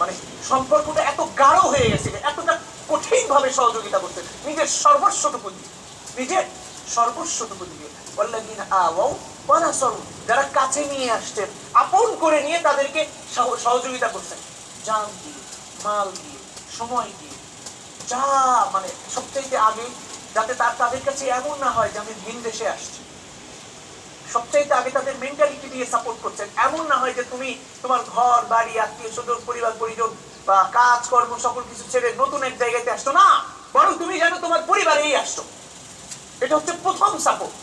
মানে সম্পর্কটা এত গাঢ় হয়ে গেছে, এতটা কঠিন ভাবে সহযোগিতা করতেন নিজের সর্বস্বটুকু দিয়ে, নিজের সর্বস্বটুকু দিয়ে। ওয়াল্লাযীনা আওয়াউ ওয়া নাসারু, যারা কাছে নিয়ে আসছেন, আপন করে নিয়ে তাদেরকে সহযোগিতা করছেন, জান দিয়ে, মাল দিয়ে, সময় দিয়ে, যা মানে সবচাইতে আগে, যাতে তাদের কাছে এমন না হয় যে আমি ভিন দেশে আসছি। সবচাইতে আগে তাদের মেন্টালিটি দিয়ে সাপোর্ট করছেন, এমন না হয় যে তুমি তোমার ঘর বাড়ি আত্মীয় স্বজন পরিবার পরিজন বা কাজ কর্ম সকল কিছু ছেড়ে নতুন এক জায়গাতে আসছো না, বরং তুমি জানো তোমার পরিবারেই আসছো। এটা হচ্ছে প্রথম সাপোর্ট।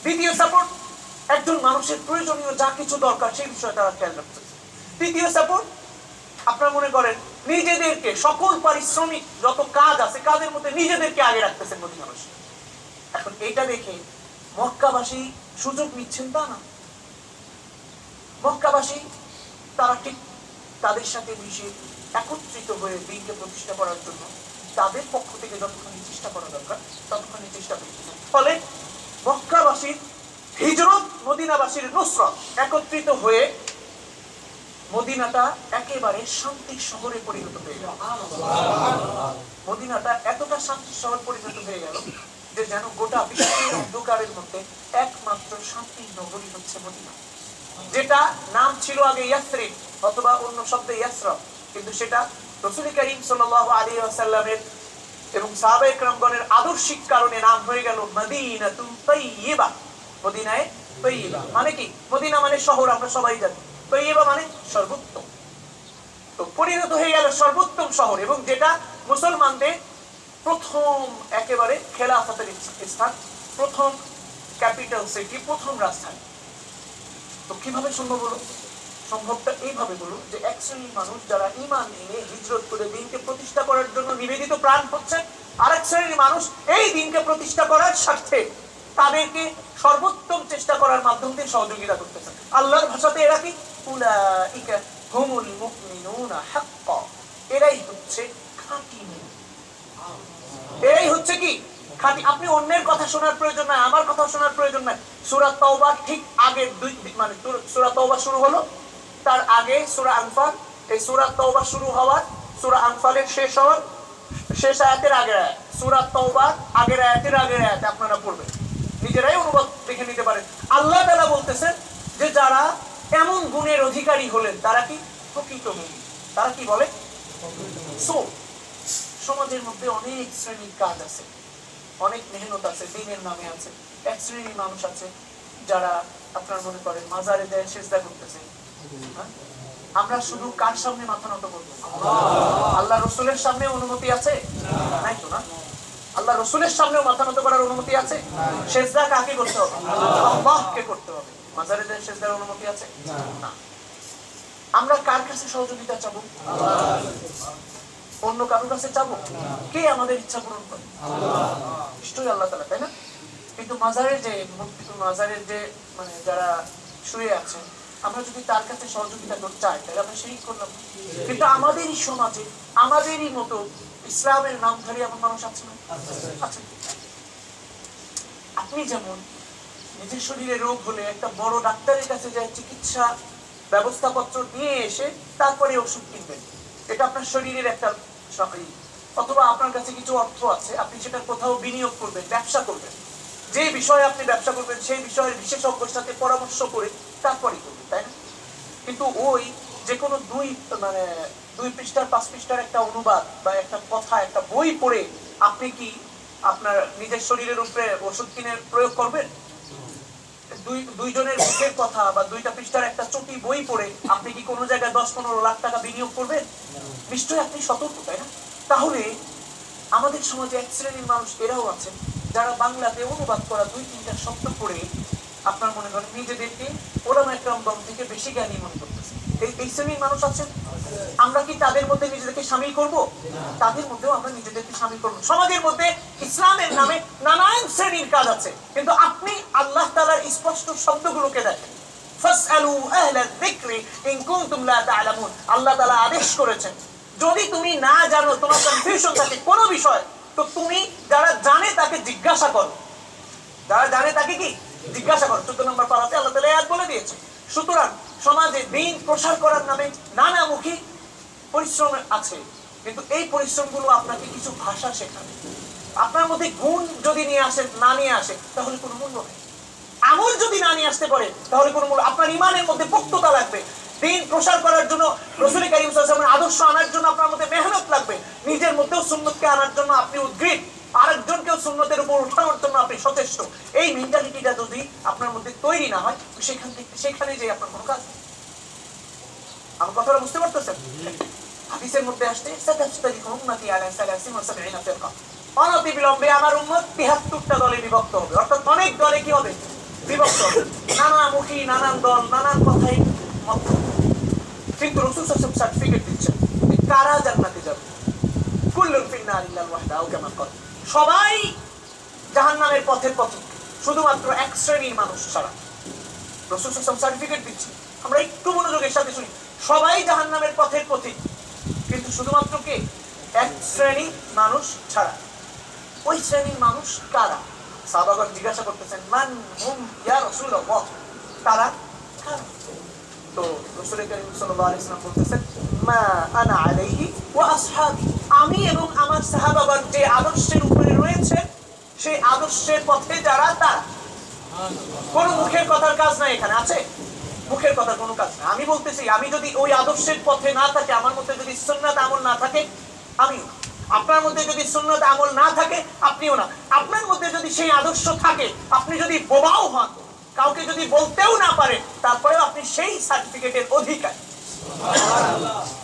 দ্বিতীয় সাপোর্ট, একজন মানুষের প্রয়োজনীয় যা কিছু দরকার সেই বিষয়ে তারা খেয়াল রাখছে। তৃতীয় সাপোর্ট, আপনারা মনে করেন নিজেদেরকে, সকল পারিশ্রমিক যত কাজ আছে কাজের মধ্যে নিজেদেরকে আগে রাখতেছেন মদিনাবাসী। এখন এইটা দেখে মক্কাবাসী সুযোগ নিচ্ছেন তা না, মক্কাবাসী তারা ঠিক তাদের সাথে মিশে একত্রিত হয়ে দ্বীনকে প্রতিষ্ঠা করার জন্য তাদের পক্ষ থেকে যতখানি চেষ্টা করা দরকার ততখানি চেষ্টা করতেছেন। ফলে মক্কাবাসীর হিজরত, মদিনাবাসীর নুসরত একত্রিত হয়ে মদিনাটা একেবারে শান্তির শহরে পরিণত হয়ে গেল। মদিনাটা এতটা শান্তির শহর পরিণত হয়ে গেল যে যেন গোটা বিশ্বের অন্ধকারের মধ্যে একমাত্র শান্তির নগরী হচ্ছে মদিনা, যেটা নাম ছিল আগে ইয়াসরিব অথবা অন্য শব্দে ইয়াসরব, কিন্তু সেটা রাসূল কারীম সাল্লাল্লাহু আলাইহি ওয়াসাল্লামের এবং সাহাবায়ে কেরামগণের আদর্শিক কারণে নাম হয়ে গেল মদিনাতুন তাইয়্যিবা। মদিনায়ে তাইয়্যিবা মানে কি? মদিনা মানে শহর, আমরা সবাই জানি। তাইয়্যিবা মানে সর্বোত্তম। তো পরিণত হয়ে গেল সর্বোত্তম শহর, এবং যেটা মুসলমানদের প্রথম একেবারে খেলাফতের স্থান, প্রথম ক্যাপিটাল সিটি, প্রথম রাজধানী। তো কিভাবে সম্ভব হলো? সম্ভবটা এইভাবে হলো যে এক শ্রেণীর মানুষ যারা ঈমান এনে হিজরত করে দ্বীনকে প্রতিষ্ঠা করার জন্য নিবেদিত প্রাণ হচ্ছে, আরেক শ্রেণীর মানুষ এই দ্বীনকে প্রতিষ্ঠা করার স্বার্থে তাদেরকে সর্বোত্তম চেষ্টা করার মাধ্যম দিয়ে সহযোগিতা করতেছে। আল্লাহর ভাষাতে এরা কি? উলাইকা হুমুল মুমিনুনা হাক্কা, এরাই হচ্ছে খাঁটি মুমিন। এরাই হচ্ছে কি? খাঁটি। আপনি অন্যের কথা শোনার প্রয়োজন নাই, আমার কথা শোনার প্রয়োজন নাই। সূরা তাওবার ঠিক আগে মানে সূরা তাওবা শুরু হলো, তার আগে সূরা আনফাল। এই সূরা তাওবা শুরু হওয়ার, সূরা আনফালের শেষ হওয়ার শেষ আয়াতের আগের আয়াত, সূরা তাওবার আগের আয়াতের আগের আয়াতে আপনারা পড়বেন, নিজেরাই অনুবাদ দেখে নিতে পারেন। আল্লাহ তাআলা বলতেছেন যে যারা এমন গুণের অধিকারী হলেন তারা কি প্রকৃত মুমিন। তারা কি বলে? সমাজের মধ্যে অনেক শ্রেণীর কাজ আছে, অনেক মেহনত আছে, দিনের নামে আছে। এক শ্রেণীর মানুষ আছে যারা আপনার মনে করেন মাজারে দেয় সেজদা করতেছে। আমরা শুধু কার সামনে মাথা নত করবো? আল্লাহ রসুলের সামনে অনুমতি আছে? নাই তো না। আল্লাহ রসুলের সামনেও মাথা নত করার অনুমতি আছে? সেজদা কাকে করতে হবে? আল্লাহকে করতে হবে। মাজারে দেয় সেজদার অনুমতি আছে না। আমরা কার কাছে সহযোগিতা চাবো? অন্য কারোর কাছে চাবো? কে আমাদের ইচ্ছা পূরণ করে? নিশ্চয়ই আল্লাহ তাআলা, তাই না? কিন্তু মাজারের যে মানে যারা শুয়ে আছেন, আমরা যদি তার কাছে সহযোগিতা করতে চাই তাহলে আমরা সেই করলাম। কিন্তু আমাদেরই সমাজে আমাদেরই মতো ইসলামের নামধারী এমন মানুষ আছে না? আছে। আপনি যেমন নিজের শরীরে রোগ হলে একটা বড় ডাক্তারের কাছে যায় চিকিৎসা ব্যবস্থাপত্র নিয়ে এসে তারপরে ওষুধ কিনবেন, এটা আপনার শরীরের একটা। অথবা আপনার কাছে কিছু অর্থ আছে, আপনি সেটা কোথাও বিনিয়োগ করবেন, ব্যবসা করবেন। যে বিষয়ে আপনি ব্যবসা করবেন সেই বিষয়ের বিশেষজ্ঞের সাথে পরামর্শ করে তারপরেই করবেন, তাই না? কিন্তু ওই যে কোনো দুই পৃষ্ঠার 5 পৃষ্ঠার একটা অনুবাদ বা একটা কথা, একটা বই পড়ে আপনি কি আপনার নিজের শরীরের উপরে ওষুধ কিনে প্রয়োগ করবেন? দুইজনের মুখের কথা বা 2টা পৃষ্ঠার একটা চটি বই পড়ে আপনি কি কোনো জায়গায় 10-15 লাখ টাকা বিনিয়োগ করবেন? নিশ্চয়ই আপনি সতর্ক, তাই না? তাহলে আমাদের সমাজে এক শ্রেণীর মানুষ এরাও আছেন যারা বাংলাতে অনুবাদ করা 2-3টা শব্দ পড়ে আপনার মনে করেন নিজেদেরকে ওলামা একরাম দল থেকে বেশি জ্ঞানী মনে করতেছে। এই শ্রেণীর মানুষ আছেন। আমরা কি তাদের মধ্যে নিজেদেরকে শামিল করব? তাদের মধ্যেও আমরা নিজেদেরকে শামিল করব। সমাজের মধ্যে ইসলামের নামে নানান শ্রেণীর কাজ আছে, কিন্তু আপনি আল্লাহ তাআলার স্পষ্ট শব্দগুলোকে দেখেন, ফাসআলু আহলা যিকরি ইন কুনতুম লা তা'লামুন। আল্লাহ তাআলা আদেশ করেছেন যদি তুমি না জানো, তোমার কনফিউশন থাকে কোনো বিষয়, তো তুমি যারা জানে তাকে জিজ্ঞাসা করো। যারা জানে তাকে কি জিজ্ঞাসা করো। 14 নম্বর পারাতে আল্লাহ তাআলা আয়াত বলে দিয়েছে। সুতরাং সমাজে দ্বীন প্রসার করার নামে নানামুখী পরিশ্রম আছে, কিন্তু এই পরিশ্রমগুলো আপনাকে কিছু ভাষা শেখাবে। আপনার মধ্যে গুণ যদি না নিয়ে আসে তাহলে কোনো মূল্য নেই। আমল যদি না নিয়ে আসতে পারে তাহলে কোনো মূল্য। আপনার ঈমানের মধ্যে পোক্ততা লাগবে। দ্বীন প্রসার করার জন্য রাসূল কারীম সাল্লাল্লাহু আলাইহি ওয়াসাল্লামের আদর্শ আনার জন্য আপনার মধ্যে মেহনত লাগবে। নিজের মধ্যেও সুন্নতকে আনার জন্য আপনি উদ্গ্রীব, আরেকজনকেও সুন্নতের উপর উঠানোর জন্য আপনি সচেষ্ট। এই মেন্টালিটিটা যদি আপনার মধ্যে তৈরি না হয়, সেখানে যে আপনার কোনো কাজ নেই। আমার কথাটা বুঝতে পারতেছেন? হাদিসের মধ্যে আসছে সাতাশতারিখু উম্মতি আলা 73 ফিরকা, অনতি বিলম্বে আমার উম্মত 73টা দলে বিভক্ত হবে। অর্থাৎ অনেক দলে কি হবে? বিভক্ত হবে। নানামুখী, নানান দল, নানান কথাই মত। কিন্তু রাসূল সাল্লাল্লাহু আলাইহি ওয়াসাল্লাম সার্টিফিকেট দিচ্ছেন কারা জান্নাতে যাবে। কুল্লুন ফিন নার ইল্লা ওয়াহদাহু কামা ক্বাল। সবাই জাহান্নামের পথের পথিক, শুধুমাত্র এক শ্রেণীর মানুষ ছাড়া। রাসূল সাল্লাল্লাহু আলাইহি ওয়াসাল্লাম সার্টিফিকেট দিচ্ছেন, আমরা একটু মনোযোগের সাথে শুনি। সবাই জাহান্নামের পথের পথিক, কিন্তু শুধুমাত্র কে? এক শ্রেণীর মানুষ ছাড়া। ওই শ্রেণীর মানুষ কারা? সাহাবাগণ জিজ্ঞাসা করতেছেন, মান হুম ইয়া রাসূলুল্লাহ, তারা কারা? তো রাসূল কারীম সাল্লাল্লাহু আলাইহি ওয়াসাল্লাম বলতেছেন, মা আনা আলাইহি ওয়া আসহাবি, আমি এবং আমার সাহাবাগণ যে আদর্শের উপরে রয়েছে সেই আদর্শের পথে যারা, তারা। কোন মুখের কথার কাজ নাই এখানে, আছে? মুখের কথার কোনো কাজ না। আমি বলতেছি, আমি যদি ওই আদর্শের পথে না থাকে, আমার মধ্যে যদি সুন্নাত আমল না থাকে, আমিও না। আপনার মধ্যে যদি সুন্নাত আমল না থাকে, আপনিও না। আপনার মধ্যে যদি সেই আদর্শ থাকে, আপনি যদি বোবাও হন, কাউকে যদি বলতেও না পারে, তারপরেও আপনি সেই সার্টিফিকেটের অধিকারী।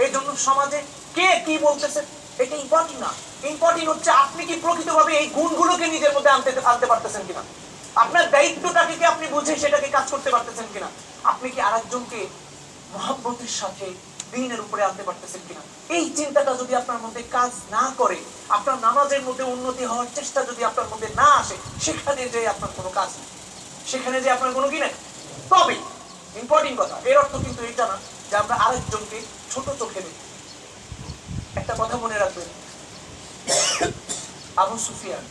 এই জন্য সমাজে কে কি বলতেছে এটা ইম্পর্টেন্ট না। ইম্পর্টেন্ট হচ্ছে আপনি কি প্রকৃতভাবে এই গুণগুলোকে নিজের মধ্যে আনতে পারতেছেন কিনা। আপনার দায়িত্বটাকে কি আপনি বুঝে সেটাকে কাজ করতে পারতেছেন কিনা। আপনি কি আরেকজনকে মহব্বতের সাথে দ্বীনের উপরে আনতে পারতেছেন কিনা। এই চিন্তাটা যদি আপনার মধ্যে কাজ না করে, আপনার নামাজের মধ্যে উন্নতি হওয়ার চেষ্টা যদি আপনার মধ্যে না আসে, সেখানে যে আপনার কোনো কাজ নেই, সেখানে যে আপনার কোনো কি নেই। তবে ইম্পর্টেন্ট কথা, এর অর্থ কিন্তু এটা না যে আমরা আরেকজনকে ছোট চোখে দেখি। একটা কথা মনে রাখবেন, আবু সুফিয়ান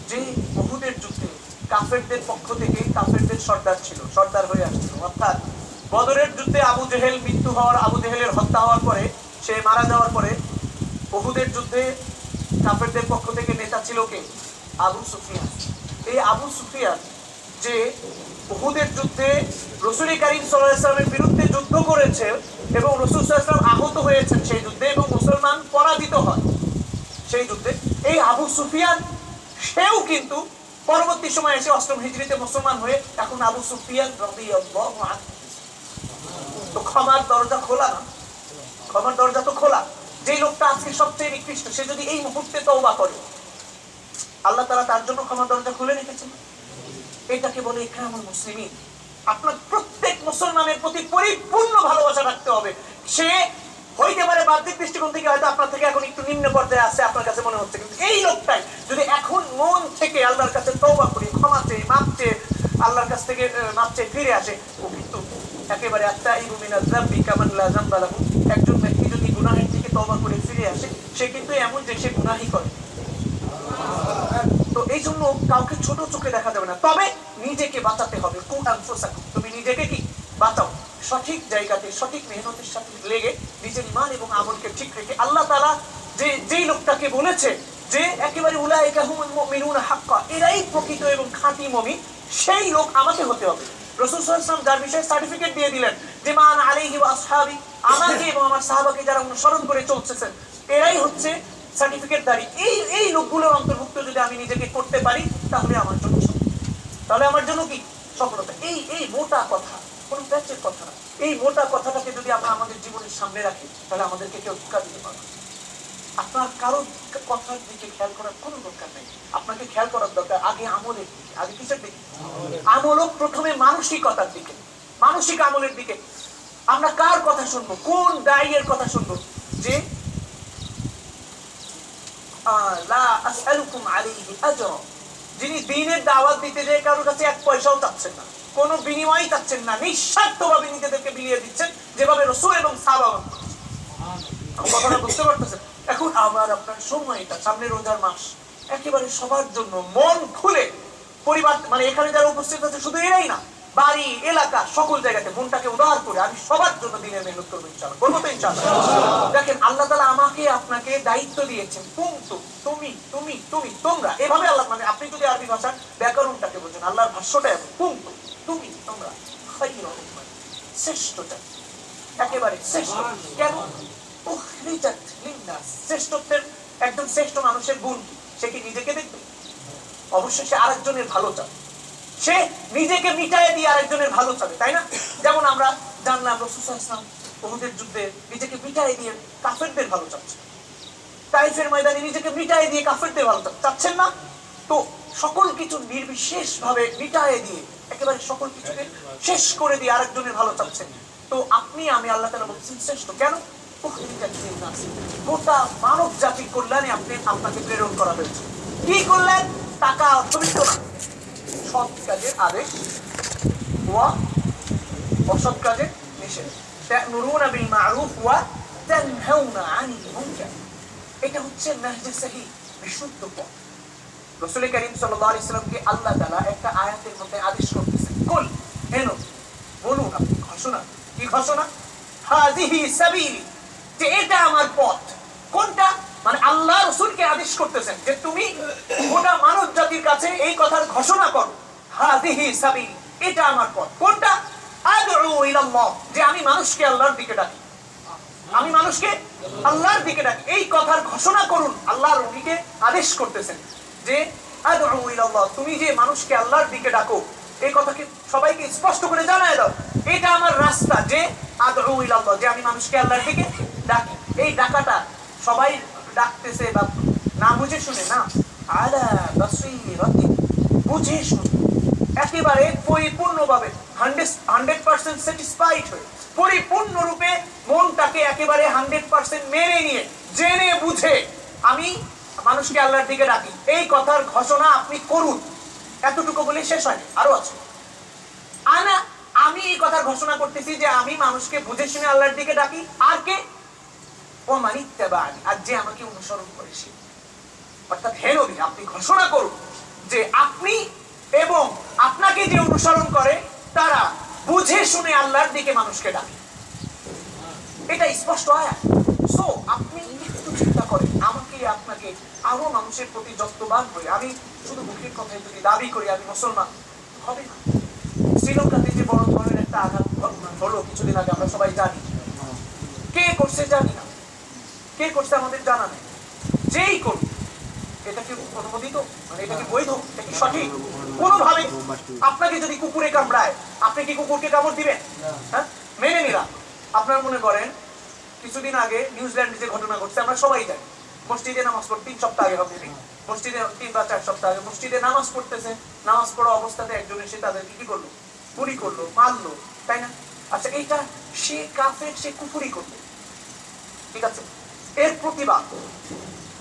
যে উহুদের যুদ্ধে কাফেরদের পক্ষ থেকে কাফেরদের সর্দার ছিল, সর্দার হয়ে আসছিল, অর্থাৎ বদরের যুদ্ধে আবু জেহেলের হত্যা হওয়ার পরে, সে মারা যাওয়ার পরে উহুদের যুদ্ধে কাফেরদের পক্ষ থেকে নেতা ছিল কে? আবু সুফিয়ান। এই আবু সুফিয়ান যে উহুদের যুদ্ধে রাসূল করিম সাল্লাল্লাহু আলাইহি ওয়াসাল্লামের বিরুদ্ধে যুদ্ধ করেছে এবং রাসূল সাল্লাল্লাহু আলাইহি ওয়াসাল্লাম আহত হয়েছেন সেই যুদ্ধে এবং মুসলমান পরাজিত হয় সেই যুদ্ধে, এই আবু সুফিয়ান সেও কিন্তু পরবর্তী সময়ে এসে 8ম হিজরিতে মুসলমান হয়ে এখন আবু সুফিয়ান রাদিয়াল্লাহু আনহু। তো ক্ষমার দরজা খোলা না? ক্ষমার দরজা তো খোলা। যে লোকটা আজকে সবচেয়ে নিকৃষ্ট সে যদি এই মুহূর্তে তওবা করে, আল্লাহ তাআলা তার জন্য ক্ষমার দরজা খুলে রেখেছেন। এটাকে বলে ইকরামুল মুসলিমিন। আপনার প্রত্যেক মুসলমানের প্রতি পরিপূর্ণ ভালোবাসা রাখতে হবে। সে হইতে পারে বাহ্যিক দৃষ্টিকোণ থেকে হয়তো আপনার থেকে এখন একটু নিম্ন পর্যায়ে আছে আপনার কাছে মনে হচ্ছে, কিন্তু এই লোকটাই যদি এখন মন থেকে আল্লাহর কাছে তওবা করে ক্ষমা চেয়ে মাপ চেয়ে আল্লাহর কাছ থেকে মাপ চেয়ে ফিরে আসে, ও কিন্তু একেবারে আত্তাইবু মিনাজ যামবি কামান লা যামবা লাহু। একজন ব্যক্তি যদি গুনাহের থেকে তওবা করে ফিরে আসে সে কিন্তু এমন যে সে গুনাহই করে। তো এই জন্য কাউকে ছোট চোখে দেখা যাবে না, তবে নিজেকে বাঁচাতে হবে। কু আনফুসাকুম, তুমি নিজেকে কি বাঁচাও, সঠিক জায়গাতে সঠিক মেহনতের সাথে লেগে নিজের ঈমান এবং আমলকে ঠিক রেখে। আল্লাহ তাআলা যেই লোকটাকে বলেছে যে একেবারে উলাইকা হুমুল মুমিনুনা হাক্কা, এরাই প্রকৃত এবং খাঁটি মুমিন, সেই লোক আমাকে হতে হবে। রাসূল সাল্লাল্লাহু আলাইহি ওয়াসাল্লাম যার বিষয়ে সার্টিফিকেট দিয়ে দিলেন যে মান আলাইহি ওয়া আসহাবি, আমাকে এবং আমার সাহাবাকে যারা অনুসরণ করে চলতেছেন এরাই হচ্ছে সার্টিফিকেটধারী। এই লোকগুলোর অন্তর্ভুক্ত যদি আমি নিজেকে করতে পারি তাহলে আমার জন্য তাহলে আমার জন্য কি সফলতা। এই মোটা কথা, কোন প্যাচের কথা না, এই মোটা কথাটাকে যদি আমরা আমাদের জীবনের সামনে রাখি তাহলে আমাদেরকে কেউ ধোঁকা দিতে পারবে। আপনার কারো কথার দিকে খেয়াল করার কোনো দরকার নেই, আপনাকে খেয়াল করার দরকার আগে আমলের দিকে। আগে কিসের দিকে? আমল। প্রথমে মানসিকতার দিকে, মানসিক আমলের দিকে। আমরা কার কথা শুনবো, কোন দায়ীর কথা শুনবো যে লা আসআলুকুম আলাইহি আজরা, যিনি দ্বীনের দাওয়াত দিতে যায় কারোর কাছে এক পয়সাও চাচ্ছেন না, কোনো বিনিময় চাচ্ছেন না, নিঃস্বার্থভাবে নিজেদেরকে বিলিয়ে দিচ্ছেন যেভাবে রাসূল এবং সাহাবা। কথাটা বুঝতে পারতেছেন? এখন আবার আপনার সময়টা সামনে রোজার মাস, একেবারে সবার জন্য মন খুলে পরিবার, মানে এখানে যারা উপস্থিত আছে শুধু এরাই না, বাড়ি এলাকা সকল জায়গাতে মনটাকে উদার করে আমি সবার জন্য দিনের মেহনত করবো ইনশাআল্লাহ। বলবো তো ইনশাআল্লাহ? দেখেন আল্লাহ তাআলা আমাকে আপনাকে দায়িত্ব দিয়েছেন, কুনতু, তুমি তুমি তুমি তোমরা, এভাবে আল্লাহ, মানে আপনি যদি আরবি ভাষার ব্যাকরণটাকে বোঝেন আল্লাহর ভাষ্যটা এমন, কুনতু তুমি তোমরা খায়রুল উম্মাহ, শ্রেষ্ঠটা, একেবারে শ্রেষ্ঠ। কেন? উখরিজাত লিন্নাস, শ্রেষ্ঠত্বের একজন শ্রেষ্ঠ মানুষের গুণ কি? সে কি নিজেকে দেখবে? অবশ্যই সে আরেকজনের ভালো চায়, সে নিজেকে মিটায়ে দিয়ে আরেকজনের ভালো চাবে, তাই না? যেমন আমরা জানলাম রাসূল সাল্লাল্লাহু আলাইহি ওয়াসাল্লাম উহুদের যুদ্ধে নিজেকে মিটায়ে দিয়ে কাফেরদের ভালো চাচ্ছে, তাইফের ময়দানে নিজেকে মিটায়ে দিয়ে কাফেরদের ভালো চাচ্ছেন না? তো সকল কিছু নির্বিশেষ ভাবে মিটায়ে দিয়ে একেবারে সকল কিছুকে শেষ করে দিয়ে আরেকজনের ভালো চাচ্ছেন। তো আপনি আমি আল্লাহ তাআলা বলছেন শ্রেষ্ঠ। কেন? গোটা মানব জাতির কল্যাণে আপনাকে প্রেরণ করা হয়েছে। কি করলেন? টাকা অর্থবিত্ত না, সৎ কাজের আদেশ ওয়া অসৎ কাজের নিষেধ। তা'মুরুনা বিল মা'রুফ ওয়া তানহাউনা আনিল মুনকার। এটা হচ্ছে নাহজে সহি, বিশুদ্ধ পথ। রাসূল করিম সাল্লাল্লাহু আলাইহি ওয়াসাল্লামকে আল্লাহ তাআলা একটা আয়াতের মধ্যে আদেশ করতেছেন, কুল হেনো, বলুন আপনি, ঘোষণা। কি ঘোষণা? হাযিহি সাবিলি, যে এটা আমার পথ। কোনটা? মানে আল্লাহ রাসূলকে আদেশ করতেছেন যে তুমি গোটা মানব জাতির কাছে এই কথার ঘোষণা করো, হাযিহি সাবিলি, এটা আমার পথ। কোনটা? আদউ ইলাল্লাহ, যে আমি মানুষকে আল্লাহর দিকে ডাকি, আমি মানুষকে আল্লাহর দিকে ডাকি। এই কথার ঘোষণা করুন, আল্লাহর নবীকে আদেশ করতেছেন যে আদউ ইলাল্লাহ, তুমি যে মানুষকে আল্লাহর দিকে ডাকো, এই কথাকে সবাইকে স্পষ্ট করে জানায় দাও, এটা আমার রাস্তা, যে আদউ ইলাল্লাহ, যে আমি মানুষকে আল্লাহর দিকে ডাকি। এই ডাকাটা সবাই ডাকতেছে বা না বুঝে শুনে না, আলা বাসীরাতি, বুঝে শুনে একেবারে পরিপূর্ণভাবে 100% স্যাটিসফাইড হয়ে, পরিপূর্ণরূপে মনটাকে একেবারে 100% মেনে নিয়ে জেনে বুঝে আমি মানুষকে আল্লাহর দিকে ডাকি, এই কথার ঘোষণা আপনি করুন। এতটুকু বলে শেষ হয়নি, আরো আছে। আমি এই কথার ঘোষণা করতেছি যে আমি মানুষকে বুঝে শুনে আল্লাহর দিকে ডাকি, আর কে? ওমান ইত্তাবা'নি, আর যে আমাকে অনুসরণ করে সে। অর্থাৎ হে নবী, আপনি ঘোষণা করুন যে আপনি এবং আপনাকে যে অনুসরণ করে তারা বুঝে শুনে আল্লাহর দিকে মানুষকে ডাকে। এটা স্পষ্ট আয়াত। সো আপনি একটু চিন্তা করেন, আমাকে আপনাকে আরো মানুষের প্রতি যত্নবান হয়ে আমি শুধু মুখের কথায় যদি দাবি করি আমি মুসলমান, হবে না। শ্রীলঙ্কাতে যে বড় ধরনের একটা আঘাত হলো কিছুদিন আগে, আমরা সবাই জানি। কে করছে জানি না, কে করছে আমাদের জানা নেই। যেই করুন, এটা কি অনুমোদিত, মানে এটা কি বৈধ, এটা কি সঠিক? কোনোভাবে আপনাকে যদি কুকুরে কামড়ায়, আপনি কি কুকুরকে কামড় দিবেন? হ্যাঁ, মেনে নিলাম। আপনার মনে করেন কিছুদিন আগে নিউজিল্যান্ডে যে ঘটনা ঘটছে আমরা সবাই জানি। মসজিদে নামাজ পড়তে 3 সপ্তাহ আগে হবে, মসজিদে 3 বা 4 সপ্তাহ আগে মসজিদে নামাজ পড়তেছে, নামাজ পড়া অবস্থাতে একজন এসে তাদেরকে কি করলো, গুলি করলো, মারলো, তাই না? আচ্ছা, এইটা সে কাফের, সে কুফরি করলো, ঠিক আছে। এর প্রতিবাদ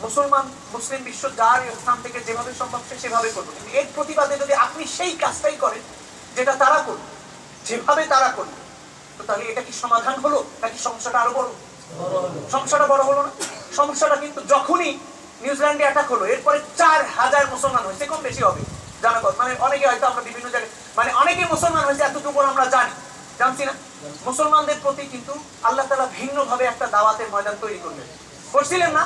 মুসলমান মুসলিম বিশ্ব যার স্থান থেকে যেভাবে সম্ভব সেভাবে করলো, কিন্তু এর প্রতিবাদে যদি আপনি সেই কাজটাই করেন যেটা তারা করলো, যেভাবে তারা করলো, তো তাহলে এটা কি সমাধান হলো নাকি সমস্যাটা আরো বড়? সমস্যাটা বড় হলো না? সমস্যাটা কিন্তু যখনই নিউজিল্যান্ডে অ্যাটাক হলো এরপরে 4000 মুসলমান হয়েছে, কম বেশি হবে জানা কথা, মানে অনেকে হয়তো আমরা বিভিন্ন জায়গায়, মানে অনেকে মুসলমান হয়েছে এতটুকু আমরা জানছি না। মুসলমানদের প্রতি কিন্তু আল্লাহ তাআলা ভিন্ন ভাবে একটা দাওয়াতের ময়দান তৈরি করলেন, করছিলেন না?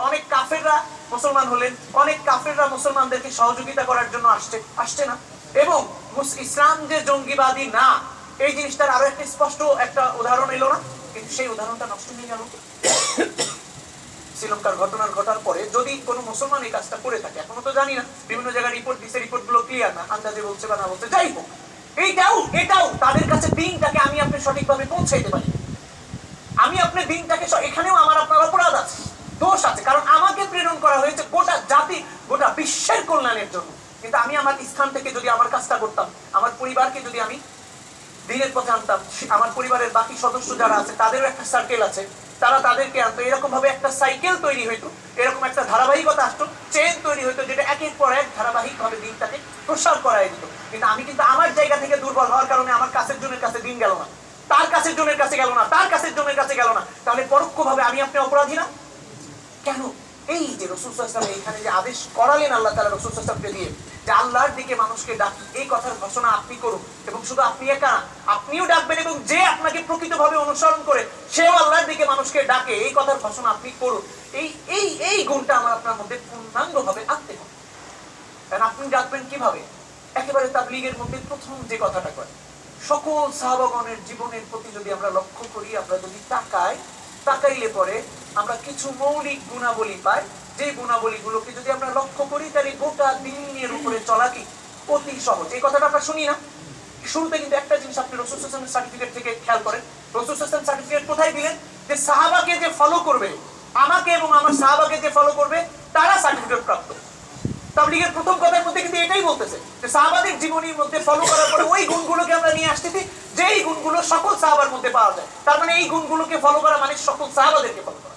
অনেক কাফেররা মুসলমান হলেন, অনেক কাফেররা মুসলমানদেরকে সহযোগিতা করার জন্য আসছে না। এবং ইসলাম যে জঙ্গিবাদী না, এই জিনিসটার আরো একটা স্পষ্ট একটা উদাহরণ এলো না? কিন্তু সেই উদাহরণটা নষ্ট হয়ে গেল শ্রীলঙ্কার ঘটার পরে। যদি কোনো মুসলমান এই কাজটা করে থাকে, এখনো তো জানি না, বিভিন্ন জায়গায় রিপোর্ট দিচ্ছে, রিপোর্ট গুলো ক্লিয়ার না, আন্দাজে বলছে বা না বলছে, যাই হোক, এটাও তাদের কাছে দিনটাকে আমি আপনি সঠিকভাবে পৌঁছাইতে পারি। আমি আপনার দিনটাকে, এখানেও আমার আপনার অপরাধ আছে, দোষ আছে, কারণ আমাকে প্রেরণ করা হয়েছে গোটা জাতি, গোটা বিশ্বের কল্যাণের জন্য। কিন্তু আমি আমার স্থান থেকে যদি আমার কাজটা করতাম, আমার পরিবারকে যদি আমি দিনের পথে আনতাম, আমার পরিবারের বাকি সদস্য যারা আছে তাদেরও একটা সার্কেল আছে, তারা তাদেরকে আনতো, এরকম ভাবে একটা সাইকেল তৈরি হইতো, এরকম একটা ধারাবাহিকতা আসতো, চেন তৈরি হইতো, যেটা একের পর এক ধারাবাহিক ভাবে দিনটাকে প্রসার করাই দিত। কিন্তু আমি কিন্তু আমার জায়গা থেকে দুর্বল হওয়ার কারণে আমার কাছের জনের কাছে দিন গেল না, তার কাছের জনের কাছে গেল না, তার কাছের জনের কাছে গেল না, তাহলে পরোক্ষভাবে আমি আপনি অপরাধী না? কেন? এই যে রাসূল সাল্লাল্লাহু আলাইহি ওয়াসাল্লাম এখানে যে আদেশ করালেন আল্লাহ তাআলা রাসূল সাল্লাল্লাহু আলাইহি ওয়াসাল্লামকে দিয়ে, যে আল্লাহর দিকে মানুষকে ডাকি, এই কথার ঘোষণা আপনি করুন, এবং শুধু আপনি একা, আপনিও ডাকবেন, এবং যে আপনাকে প্রকৃতভাবে অনুসরণ করে সেও আল্লাহর দিকে মানুষকে ডাকে, এই কথার ঘোষণা আপনি করুন। এই এই এই গুণটা আমার আপনার মধ্যে পূর্ণাঙ্গভাবে আনতে হবে। কারণ আপনি ডাকবেন কিভাবে? একেবারে তাবলীগের মধ্যে প্রথম যে কথাটা করে, সকল সাহাবাগণের জীবনের প্রতি যদি আমরা লক্ষ্য করি, আমরা যদি তাকাইলে পরে আমরা কিছু মৌলিক গুণাবলী পাই, যে গুণাবলীগুলোকে যদি আমরা লক্ষ্য করি, তাহলে গোটা দিনের উপরে চলা কি অতি সহজ। এই কথাটা আমরা শুনি না? শুরুতে কিন্তু একটা জিনিস আপনি রাসূল সাল্লাল্লাহু আলাইহি ওয়াসাল্লামের সার্টিফিকেট থেকে খেয়াল করেন, রাসূল সাল্লাল্লাহু আলাইহি ওয়াসাল্লাম সার্টিফিকেট কোথায় দিলেন? যে সাহাবাকে যে ফলো করবে, আমাকে এবং আমার সাহাবাকে যে ফলো করবে তারা সার্টিফিকেট প্রাপ্ত। তাবলীগের প্রথম কথার মধ্যে কিন্তু এটাই বলতেছে যে সাহাবাদের জীবনীর মধ্যে ফলো করার পরে ওই গুণগুলোকে আমরা নিয়ে আসতেছি, যে এই গুণগুলো সকল সাহাবার মধ্যে পাওয়া যায়। তার মানে এই গুণগুলোকে ফলো করা মানে সকল সাহাবাদেরকে ফলো করা।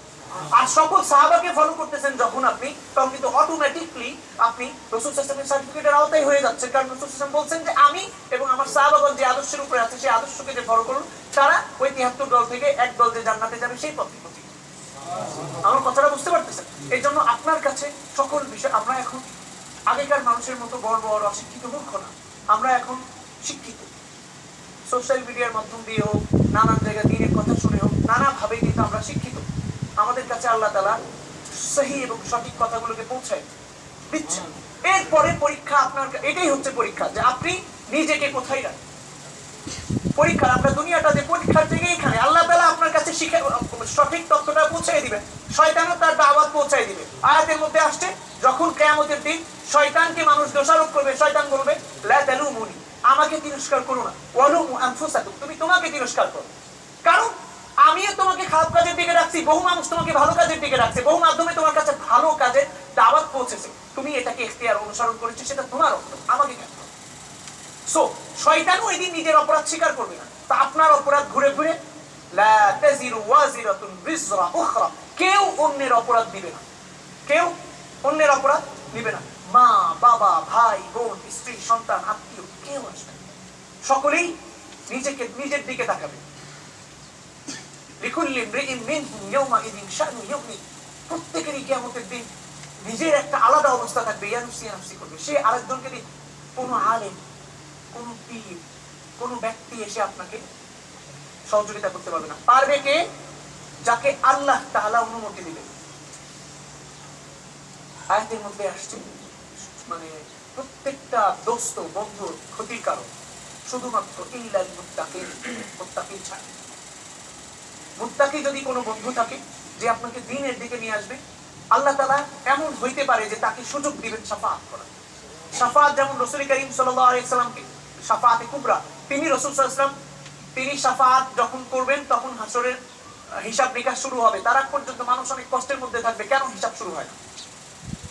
আর সকল সাহাবাকে ফলো করতেছেন যখন আপনি, তখন কিন্তু অটোমেটিকলি আপনি রাসূল সাল্লাল্লাহু আলাইহি ওয়াসাল্লামের সার্টিফিকেটের আওতায় হয়ে যাচ্ছেন। কারণ রাসূল সাল্লাল্লাহু আলাইহি ওয়াসাল্লাম বলছেন যে আমি এবং আমার সাহাবাগণ যে আদর্শের উপরে আছে সেই আদর্শকে যে ফলো করুন, তারা ওই ৭৩ দল থেকে এক দল যে জান্নাতে যাবে সেই পথে পথে। আমার কথাটা বুঝতে পারতেছেন? এই জন্য আপনার কাছে সকল বিষয়, আমরা এখন আগেকার মানুষের মতো বড় বড় অশিক্ষিত মূর্খ না, আমরা এখন শিক্ষিত। সোশ্যাল মিডিয়ার মাধ্যম দিয়ে হোক, নানান জায়গায় দিনের কথা শুনে হোক, নানাভাবে কিন্তু আমরা শিক্ষিত। আমাদের কাছে আল্লাহ তাআলা সহি এবং সঠিক কথাগুলোকে পৌঁছায় দিচ্ছেন। এরপরে পরীক্ষা, আপনার এটাই হচ্ছে পরীক্ষা, যে আপনি নিজেকে কোথায় রাখেন। পরীক্ষা, আমরা দুনিয়াটা যে পরীক্ষার থেকে এখানে আল্লাহ তাআলা আপনার কাছে শিখে সঠিক তথ্যটা পৌঁছায় দিবেন, শয়তানও তার দাওয়াত পৌঁছায় দিবে। আয়াতের মধ্যে আসছে, যখন কিয়ামতের দিন শয়তানকে মানুষ দোষারোপ করবে, শয়তান বলবে লা তালুমুনি, আমাকে তিরস্কার করো না, ওয়ালুমু আনফুসাকুম, তুমি তোমাকে তিরস্কার করো। কারণ আমিও তোমাকে খারাপ কাজের দিকে রাখছি, বহু মানুষ তোমাকে ভালো কাজের দিকে রাখছে, বহু মাধ্যমে তোমার কাছে ভালো কাজের দাওয়াত পৌঁছেছে, তুমি এটাকে ইখতিয়ার অনুসরণ করেছো, সেটা তোমার অপরাধ, আমাকে কেন? সো শয়তানও এদিন নিজের অপরাধ স্বীকার করবে না, তা আপনার অপরাধ ঘুরে ঘুরে লা তাজিরু ওয়াজিরাতুন বিজরা উখরা, কেউ অন্যের অপরাধ দিবে না, কেউ অন্যের অপরাধ দিবে না। মা, বাবা, ভাই, বোন, স্ত্রী, সন্তান, আত্মীয় কেউ আসবে না, সকলেই নিজের দিকে তাকাবে। লিকুল্লি ইমরিইন মিনহুম ইয়াওমাইযিন শা'নু ইউগনি, প্রত্যেকেরই কিয়ামতের দিন নিজের একটা আলাদা অবস্থা থাকবে, ইয়ানসি করবে। সে আরেকজনকে দিয়ে, কোন আলেম, কোন পীর, কোন ব্যক্তি এসে আপনাকে সহযোগিতা করতে পারবে না। পারবে কে? যাকে আল্লাহ তাআলা অনুমতি দিবেন। আয়াতের মধ্যে আসছে মানে প্রত্যেকটা দোস্ত বন্ধুর ক্ষতির কারণ শুধুমাত্র ইল্লাল মুত্তাকিন, মুত্তাকিন ছাড়া। মুত্তাকি যদি কোনো বন্ধু থাকে যে আপনাকে দ্বীনের দিকে নিয়ে আসবে, আল্লাহ তাআলা এমন হইতে পারে যে তাকে সুযোগ দিবেন শাফাআত করার। শাফাআত যেমন রাসূল করিম সাল্লাল্লাহু আলাইহি সাল্লামকে শাফাআতে কুবরা, তিনি রাসূল সাল্লাল্লাহু আলাইহি সাল্লাম তিনি শাফাআত যখন করবেন তখন হাসরের হিসাব নিকাশ শুরু হবে। তার আগ পর্যন্ত মানুষ অনেক কষ্টের মধ্যে থাকবে, কেন হিসাব শুরু হয় না,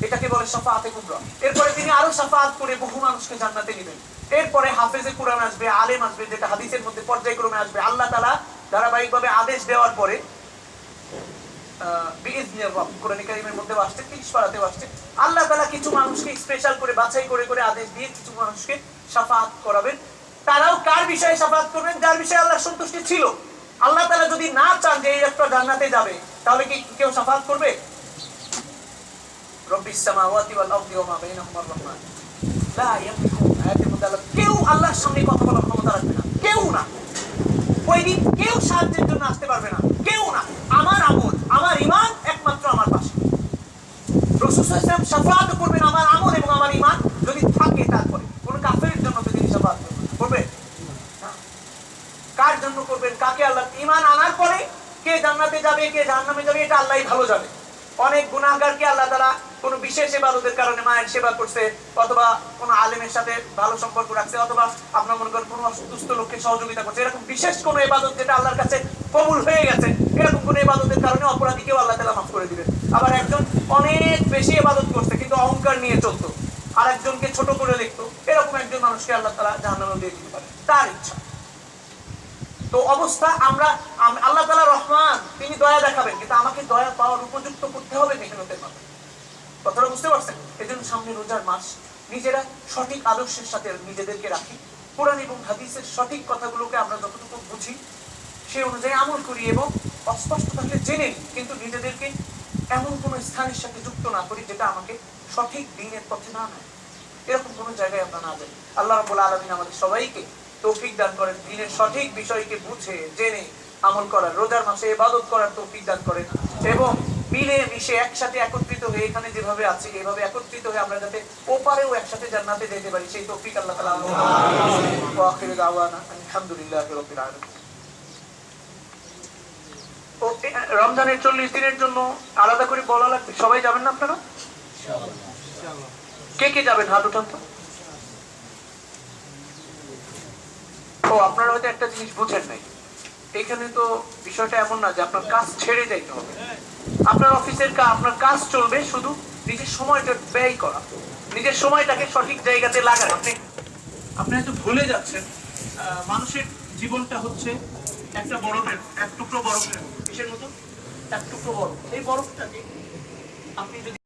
এটাকে বলে শাফাআতে কুবরা। এরপরে তিনি আরো শাফাআত করে বহু মানুষকে জান্নাতে নেবেন। এরপরে হাফেজে কুরআন আসবে, আলেম আসবে, যেটা হাদিসের মধ্যে পর্যায়ক্রমে আসবে। আল্লাহ তাআলা ধারাবাহিকভাবে আদেশ দেওয়ার পরে বিইজনির রব, কোরআনে কারীমের মধ্যে আসছে, 30 পারাতে আসছে, আল্লাহ তাআলা কিছু মানুষকে স্পেশাল করে বাছাই করে করে আদেশ দিয়ে কিছু মানুষকে শাফাআত করাবেন। তারাও কার বিষয়ে শাফাআত করবেন? যার বিষয়ে আল্লাহর সন্তুষ্টি ছিল। আল্লাহ তাআলা যদি না চান যে এই একটা জান্নাতে যাবে, তাহলে কি কেউ শাফাআত করবে? রব্বিস সামাওয়াতি ওয়াল আরদি ওয়া মা বাইনাহুমার রহমান লা ইয়ামলিকুন। আয়াতের মধ্যে আল্লাহ কেউ আল্লাহর সামনে কথা বলার ক্ষমতা রাখবে না, কেউ না। ওই দিন কেউ সাহায্যের জন্য আসতে পারবে না, কেউ না। আমার আমল, আমার ঈমান একমাত্র আমার পাশে। রাসূল সাল্লাল্লাহু আলাইহি ওয়াসাল্লাম শাফাআত করবেন আমার আমল এবং আমার ঈমান যদি থাকে। তারপরে কোন কাফেরের জন্য যদি শাফাআত করবে, কার জন্য করবেন? কাকে? আল্লাহ। ঈমান আনার পরে কে জান্নাতে যাবে কে জাহান্নামে যাবে এটা আল্লাহই ভালো জানে। অনেক গুনাহগারকে আল্লাহ তাআলা কোনো বিশেষ ইবাদতের কারণে মায়ের সেবা করছে, অথবা কোনো আলেমের সাথে ভালো সম্পর্ক রাখছে, অথবা আপনার মনে করেন কোনো অসুস্থ লোককে সহযোগিতা করছে, এরকম বিশেষ কোনো ইবাদত যেটা আল্লাহর কাছে কবুল হয়ে গেছে, এরকম কোনো ইবাদতের কারণে অপরাধীকেও আল্লাহ তাআলা মাফ করে দিবেন। আবার একজন অনেক বেশি ইবাদত করছে কিন্তু অহংকার নিয়ে চলতো, আর একজনকে ছোট করে দেখতো, এরকম একজন মানুষকে আল্লাহ তাআলা জাহান্নামে দিয়ে দিতে পারে, তার ইচ্ছা। তো অবস্থা আমরা আল্লাহ তাআলা রহমান, তিনি দয়া দেখাবেন, কিন্তু আমাকে দয়া পাওয়ার উপযুক্ত করতে হবে মেহনতের মাধ্যমে। কথাটা বুঝতে পারছেন? এজন্য সামনে রোজার মাস, নিজেরা সঠিক আদর্শের সাথে নিজেদেরকে রাখি, কোরআন এবং হাদিসের সঠিক কথাগুলোকে আমরা যতটুকু বুঝি সেই অনুযায়ী আমল করি, এবং অস্পষ্ট থাকলে জেনে নিই, কিন্তু নিজেদেরকে এমন কোনো স্থানের সাথে যুক্ত না করি যেটা আমাকে সঠিক দ্বীনের পথে না নেয়। এরকম কোনো জায়গায় আমরা না যাই। আল্লাহ রাব্বুল আলামিন আমাদের সবাইকে তৌফিক দান করেন, দ্বীনের সঠিক বিষয়কে বুঝে জেনে আমল করার, রোজার মাসে ইবাদত করার তৌফিক দান করেন, এবং মিলে মিশে একসাথে একত্রিত হয়ে এখানে যেভাবে আছি এইভাবে একত্রিত হয়ে আমরা যাতে ওপারেও একসাথে জান্নাতে যেতে পারি, সেই তৌফিক আল্লাহ তাআলা আমাদের দান করুন। আখিরু দাওয়ানা আলহামদুলিল্লাহি রাব্বিল আলামিন। ও রমজানের 40 দিনের জন্য আলাদা করে বলা লাগবে, সবাই যাবেন না আপনারা? ইনশাআল্লাহ। কে কে যাবেন হাত উঠান তো। ও আপনারা হয়তো একটা জিনিস বুঝেন নাই, এখানে তো বিষয়টা এমন না যে আপনার কাজ ছেড়ে যাইতে হবে। আপনার অফিসের আপনার কাজ চলবে, শুধু নিজের সময়টা ব্যয় করা, নিজের সময়টাকে সঠিক জায়গাতে লাগানো। আপনি হয়তো ভুলে যাচ্ছেন মানুষের জীবনটা হচ্ছে একটা বরফের, এক টুকরো বরফের, কিসের মতো? এক টুকরো বরফ। এই বরফটাকে আপনি যদি